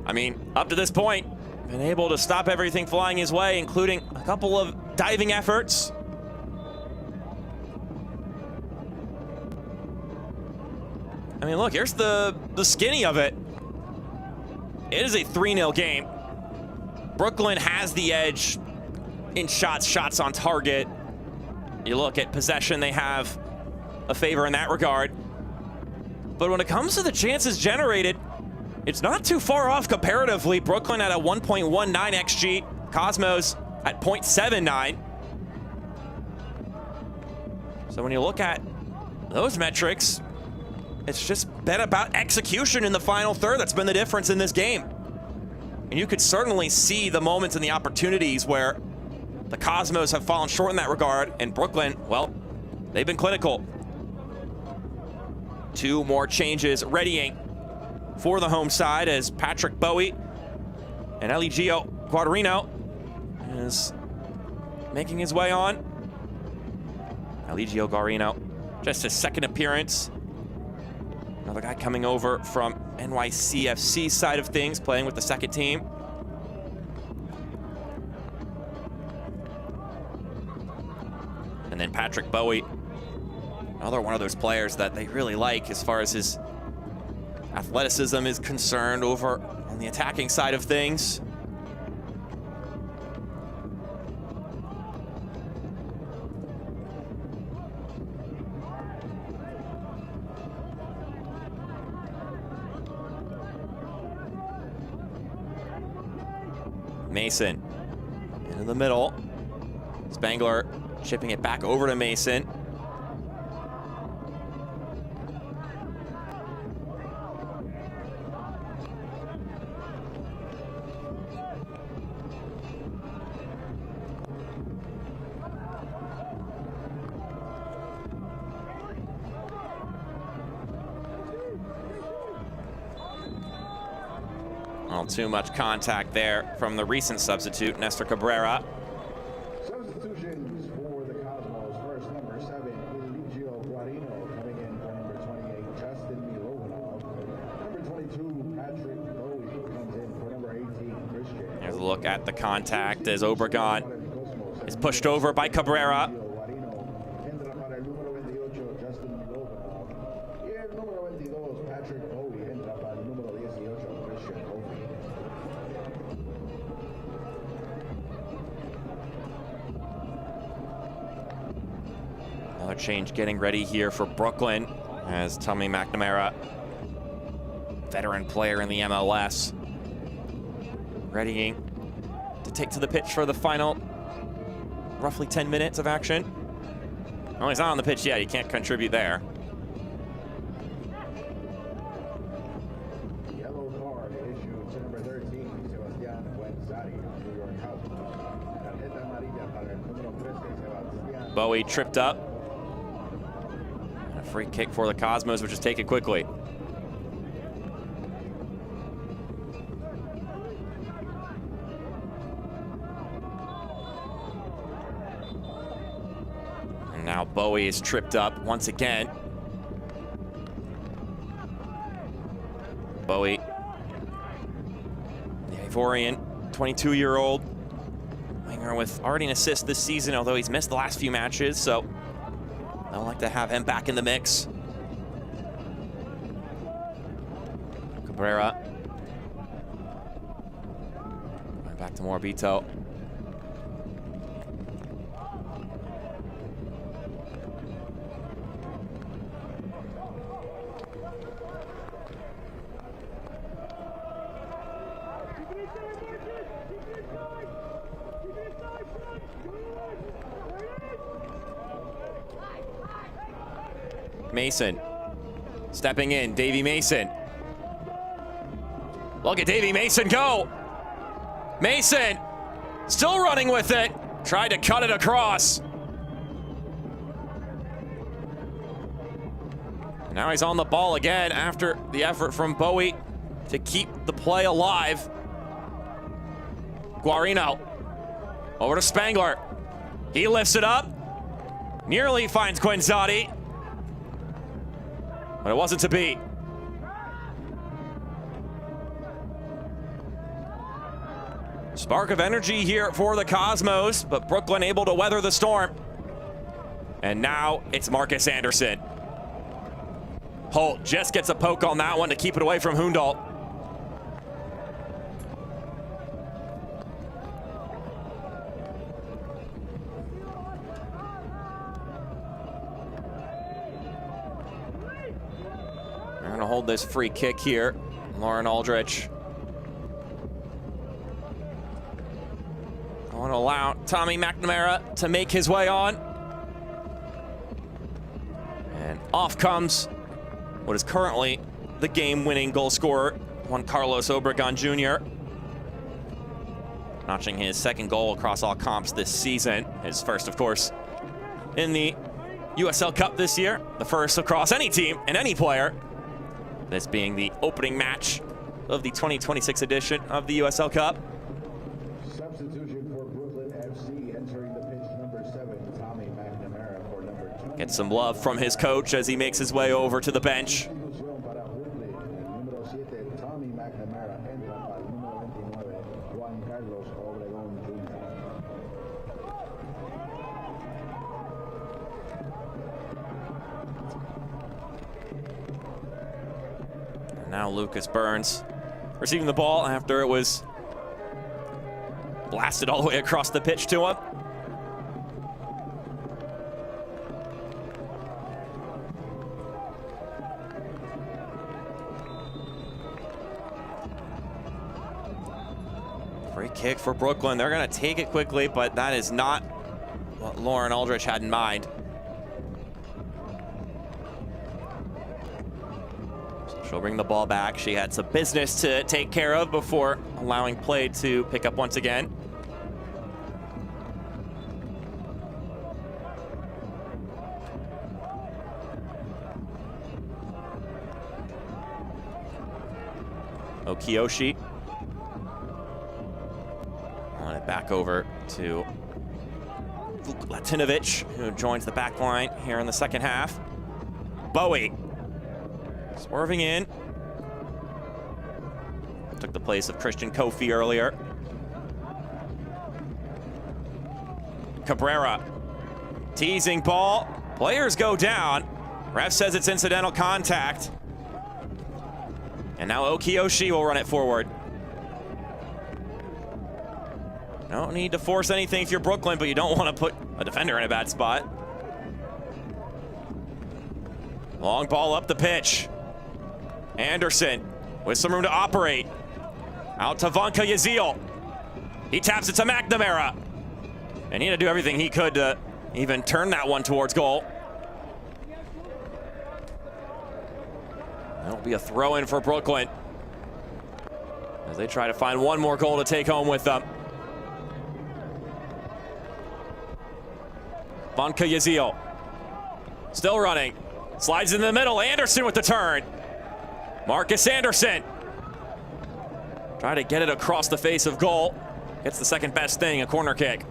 I mean, up to this point, been able to stop everything flying his way, including a couple of diving efforts. I mean, look, here's the skinny of it. It is a 3-0 game. Brooklyn has the edge in shots on target. You look at possession, they have a favor in that regard. But when it comes to the chances generated, it's not too far off comparatively. Brooklyn at a 1.19 XG, Cosmos at 0.79. So when you look at those metrics, it's just been about execution in the final third that's been the difference in this game. And you could certainly see the moments and the opportunities where the Cosmos have fallen short in that regard, and Brooklyn, well, they've been clinical. 2 more changes readying for the home side as Patrick Bowie and Eligio Guarino is making his way on. Eligio Guarino, just his second appearance. Another guy coming over from NYCFC side of things, playing with the second team. And then Patrick Bowie, another one of those players that they really like as far as his athleticism is concerned over on the attacking side of things. Mason into the middle. Spangler chipping it back over to Mason. Not too much contact there from the recent substitute, Nestor Cabrera. Substitutions for the Cosmos. First, number 7, Eligio Guarino, coming in for number 28, Justin Milovanov. Number 22, Patrick Bowie, comes in for number 18, Christian. Here's a look at the contact as Obregon is pushed over by Cabrera. Another change getting ready here for Brooklyn as Tommy McNamara, veteran player in the MLS, readying to take to the pitch for the final roughly 10 minutes of action. Oh, he's not on the pitch yet. He can't contribute there. Yellow card issued to number 13, Sebastián Buenzari, New York Cosmos. Tarjeta amarilla para el número 13, Sebastián. Bowie tripped up. A free kick for the Cosmos, which is taken quickly. And now Bowie is tripped up once again. Bowie, the Ivorian, 22-year-old winger with already an assist this season, although he's missed the last few matches, so I'd like to have him back in the mix. Cabrera. Back to Morbito. Mason stepping in, Davy Mason. Look at Davy Mason go. Mason still running with it. Tried to cut it across. Now he's on the ball again after the effort from Bowie to keep the play alive. Guarino over to Spangler. He lifts it up. Nearly finds Quinzotti. But it wasn't to be. Spark of energy here for the Cosmos, but Brooklyn able to weather the storm. And now it's Marcus Anderson. Holt just gets a poke on that one to keep it away from Hundal. They're gonna hold this free kick here. Lauren Aldrich. Going to allow Tommy McNamara to make his way on. And off comes what is currently the game-winning goal scorer, Juan Carlos Obregon Jr. Notching his second goal across all comps this season. His first, of course, in the USL Cup this year. The first across any team and any player. This being the opening match of the 2026 edition of the USL Cup. Substitution for Brooklyn FC, entering the pitch, number 7, Tommy McNamara, for number 2. Gets some love from his coach as he makes his way over to the bench. Tommy McNamara entra para el número 29, Juan Carlos Obregón Jr. And now Lucas Burns receiving the ball after it was blasted all the way across the pitch to him. Free kick for Brooklyn. They're going to take it quickly, but that is not what Lauren Aldrich had in mind. So she'll bring the ball back. She had some business to take care of before allowing play to pick up once again. Okiyoshi. On it back over to Latinovic, who joins the back line here in the second half. Bowie swerving in. Took the place of Christian Kofi earlier. Cabrera teasing ball. Players go down. Ref says it's incidental contact. And now Okiyoshi will run it forward. Don't need to force anything if you're Brooklyn, but you don't want to put a defender in a bad spot. Long ball up the pitch. Anderson with some room to operate. Out to Vanka Yazil. He taps it to McNamara. And he had to do everything he could to even turn that one towards goal. That'll be a throw-in for Brooklyn as they try to find one more goal to take home with them. Vanka Yazil still running. Slides in the middle. Anderson with the turn. Marcus Anderson. Try to get it across the face of goal. Gets the second best thing, a corner kick.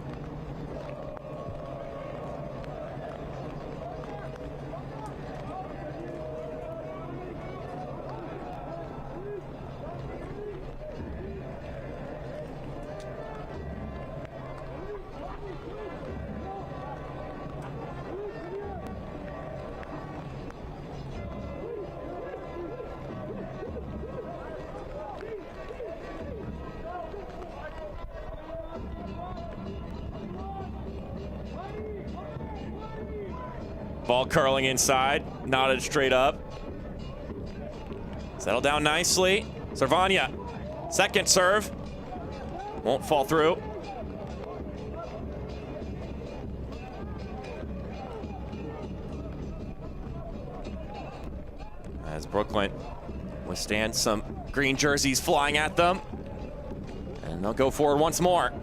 Ball curling inside, knotted straight up. Settle down nicely. Servania, second serve. Won't fall through. As Brooklyn withstand some green jerseys flying at them. And they'll go forward once more.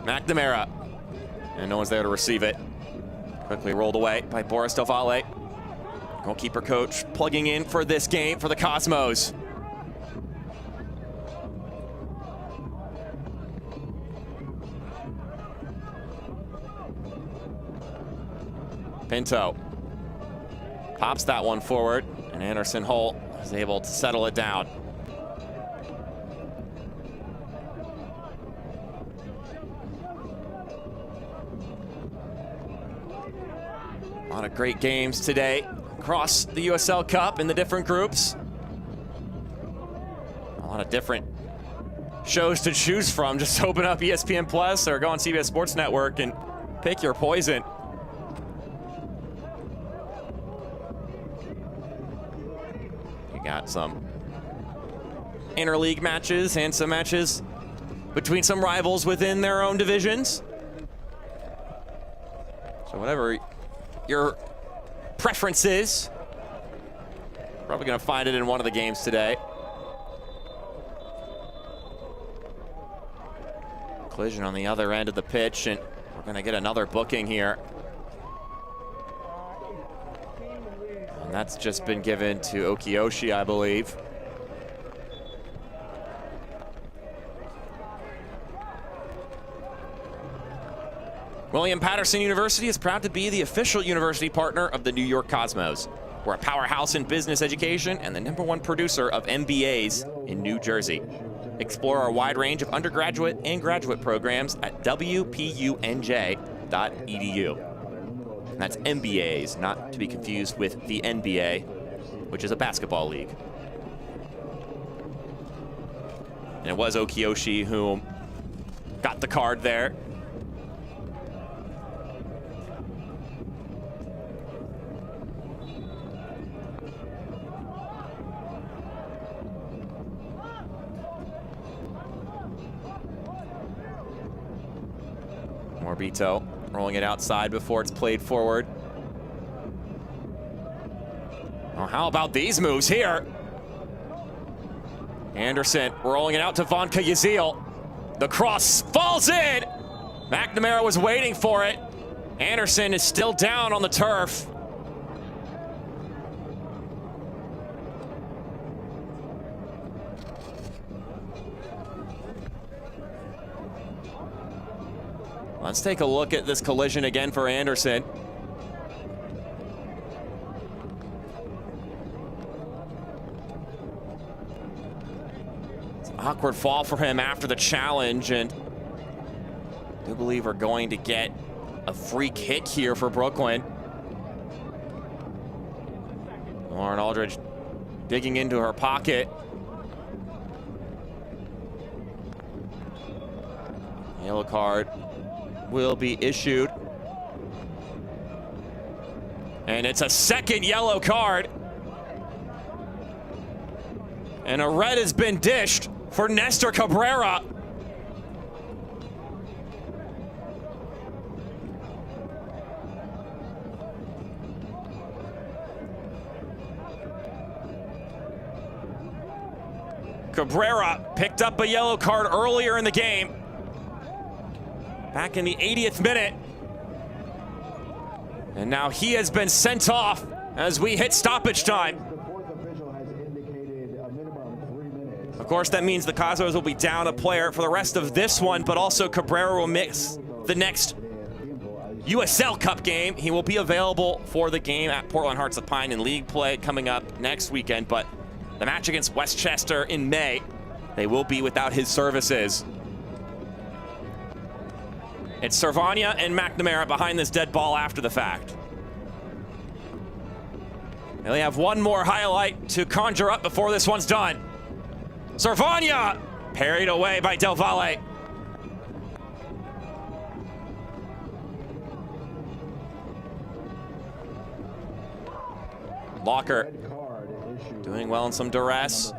McNamara, and no one's there to receive it. Quickly rolled away by Boris Del Valle. Goalkeeper coach plugging in for this game for the Cosmos. Pinto pops that one forward, and Anderson Holt is able to settle it down. A lot of great games today across the USL Cup in the different groups. A lot of different shows to choose from. Just open up ESPN Plus or go on CBS Sports Network and pick your poison. You got some interleague matches and some matches between some rivals within their own divisions. So whatever your preference is, probably going to find it in one of the games today. Collision on the other end of the pitch, and we're going to get another booking here. And that's just been given to Okiyoshi, I believe. William Patterson University is proud to be the official university partner of the New York Cosmos. We're a powerhouse in business education and the #1 producer of MBAs in New Jersey. Explore our wide range of undergraduate and graduate programs at wpunj.edu. And that's MBAs, not to be confused with the NBA, which is a basketball league. And it was Okiyoshi who got the card there. Morbito rolling it outside before it's played forward. Well, how about these moves here? Anderson rolling it out to Vanka Yazil. The cross falls in. McNamara was waiting for it. Anderson is still down on the turf. Let's take a look at this collision again for Anderson. It's an awkward fall for him after the challenge, and do believe we're going to get a free kick here for Brooklyn. Lauren Aldridge digging into her pocket. Yellow card will be issued. And it's a second yellow card. And a red has been dished for Nestor Cabrera. Cabrera picked up a yellow card earlier in the game. Back in the 80th minute. And now he has been sent off as we hit stoppage time. Of course, that means the Cosmos will be down a player for the rest of this one, but also Cabrera will miss the next USL Cup game. He will be available for the game at Portland Hearts of Pine in league play coming up next weekend, but the match against Westchester in May, they will be without his services. It's Servania and McNamara behind this dead ball after the fact. They only have one more highlight to conjure up before this one's done. Servania parried away by Del Valle. Locker doing well in some duress.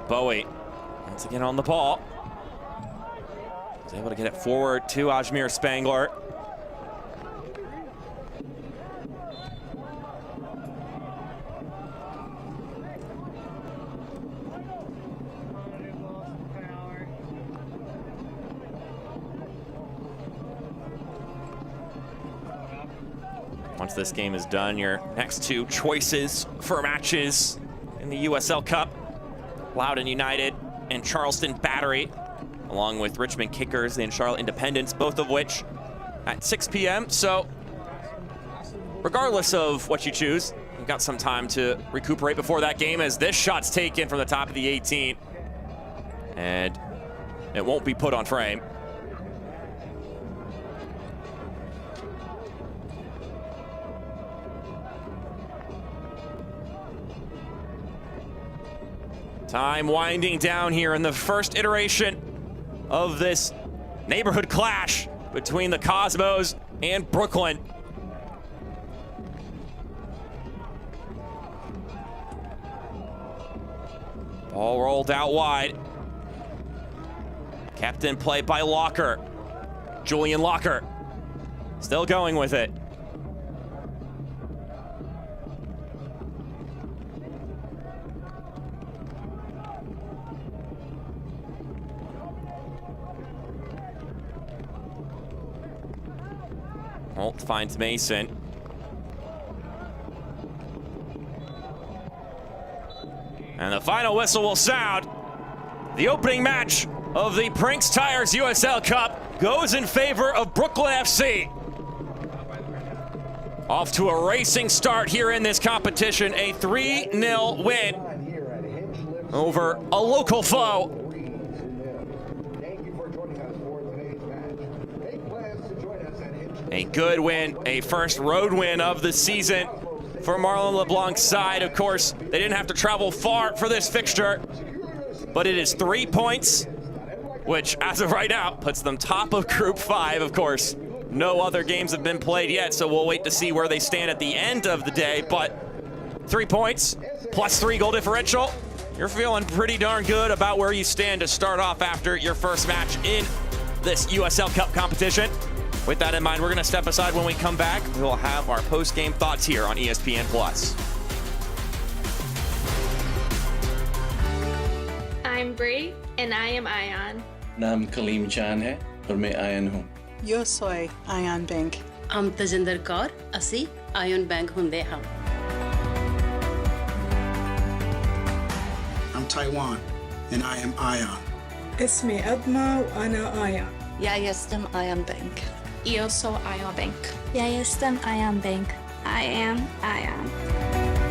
Bowie once again on the ball. Was able to get it forward to Ajmer Spangler. Once this game is done, your next two choices for matches in the USL Cup, Loudoun United and Charleston Battery, along with Richmond Kickers and Charlotte Independence, both of which at 6 p.m. So regardless of what you choose, you've got some time to recuperate before that game, as this shot's taken from the top of the 18. And it won't be put on frame. Time winding down here in the first iteration of this neighborhood clash between the Cosmos and Brooklyn. Ball rolled out wide. Kept in play by Locker. Julian Locker still going with it. Holt finds Mason. And the final whistle will sound. The opening match of the Prinx Tires USL Cup goes in favor of Brooklyn FC. Off to a racing start here in this competition, a 3-0 win over a local foe. A good win, a first road win of the season for Marlon LeBlanc's side. Of course, they didn't have to travel far for this fixture, but it is 3 points, which as of right now puts them top of Group 5. Of course, no other games have been played yet, so we'll wait to see where they stand at the end of the day, but 3 points plus 3 goal differential. You're feeling pretty darn good about where you stand to start off after your first match in this USL Cup competition. With that in mind, we're going to step aside. When we come back, we'll have our post-game thoughts here on ESPN+. I'm Bree, and I am Ion. नाम कलीम चान है और मैं ion हूँ. Yo soy Ion Bank. I'm Tajinder Kaur, Asi, Ion Bank Hunde Ham. I'm Taiwan, and I am Ion. اسمي أدمى وأنا آيان. Ja jestem Ion Bank. Io so Ion Bank. Ja jestem Ion Bank. I am Ion.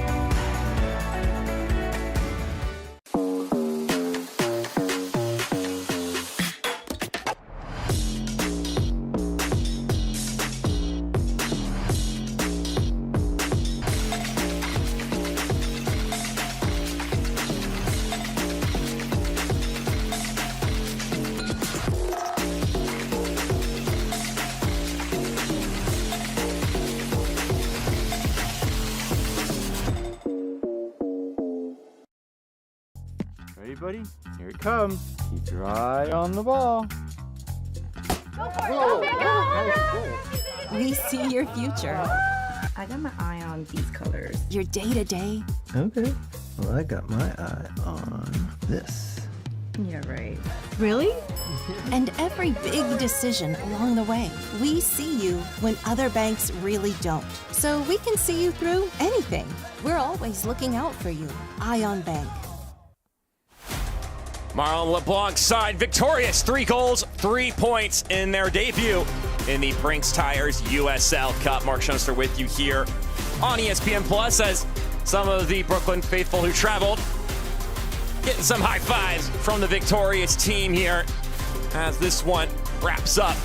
Ready, buddy? Here it comes. Keep your eye on the ball. We see your future. I got my eye on these colors. Your day-to-day. Okay. Well, I got my eye on this. Yeah, right. Really? And every big decision along the way. We see you when other banks really don't. So we can see you through anything. We're always looking out for you. Ion Bank. Marlon LeBlanc's side victorious. 3 goals, 3 points in their debut in the Prinx Tires USL Cup. Mark Schoenster with you here on ESPN Plus as some of the Brooklyn faithful who traveled getting some high fives from the victorious team here as this one wraps up.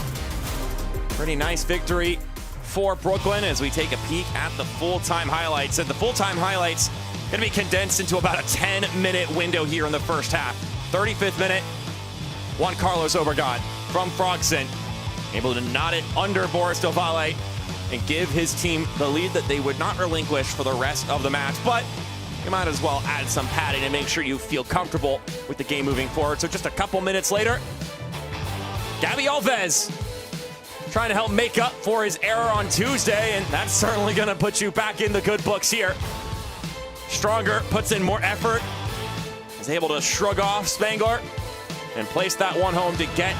Pretty nice victory for Brooklyn as we take a peek at the full-time highlights. And the full-time highlights going to be condensed into about a 10-minute window here in the first half. 35th minute, Juan Carlos Obregon from Frogson, able to knot it under Boris Del Valle and give his team the lead that they would not relinquish for the rest of the match. But you might as well add some padding and make sure you feel comfortable with the game moving forward. So just a couple minutes later, Gabby Alves trying to help make up for his error on Tuesday, and that's certainly going to put you back in the good books here. Stronger puts in more effort, is able to shrug off Spangler and place that one home to get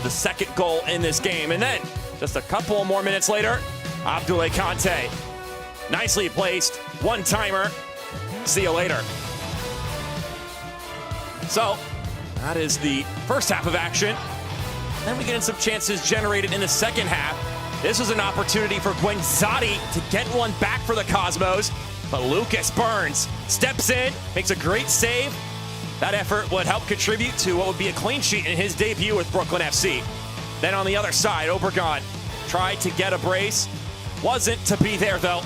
the second goal in this game. And then just a couple more minutes later, Abdoulaye Kanté, nicely placed, one-timer. See you later. So that is the first half of action. Then we get in some chances generated in the second half. This was an opportunity for Guenzati to get one back for the Cosmos, but Lucas Burns steps in, makes a great save. That effort would help contribute to what would be a clean sheet in his debut with Brooklyn FC. Then on the other side, Obregon tried to get a brace. Wasn't to be there though.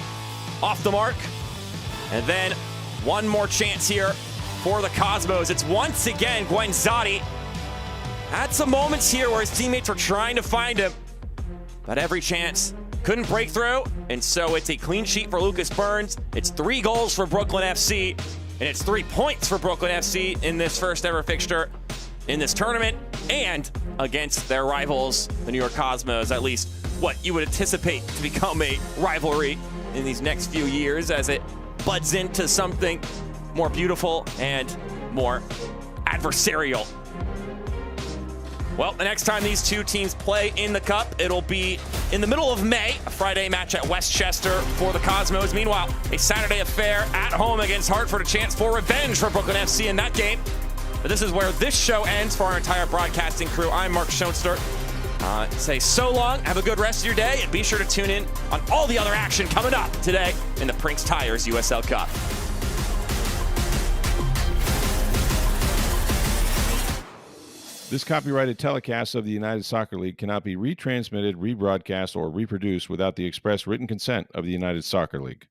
Off the mark. And then one more chance here for the Cosmos. It's once again Guenzati. Had some moments here where his teammates were trying to find him, but every chance couldn't break through. And so it's a clean sheet for Lucas Burns. It's 3 goals for Brooklyn FC, and it's 3 points for Brooklyn FC in this first ever fixture in this tournament and against their rivals, the New York Cosmos, at least what you would anticipate to become a rivalry in these next few years as it buds into something more beautiful and more adversarial. Well, the next time these two teams play in the Cup, it'll be in the middle of May, a Friday match at Westchester for the Cosmos. Meanwhile, a Saturday affair at home against Hartford, a chance for revenge for Brooklyn FC in that game. But this is where this show ends for our entire broadcasting crew. I'm Mark Schoenster. Say so long, have a good rest of your day, and be sure to tune in on all the other action coming up today in the Prinx Tires USL Cup. This copyrighted telecast of the United Soccer League cannot be retransmitted, rebroadcast, or reproduced without the express written consent of the United Soccer League.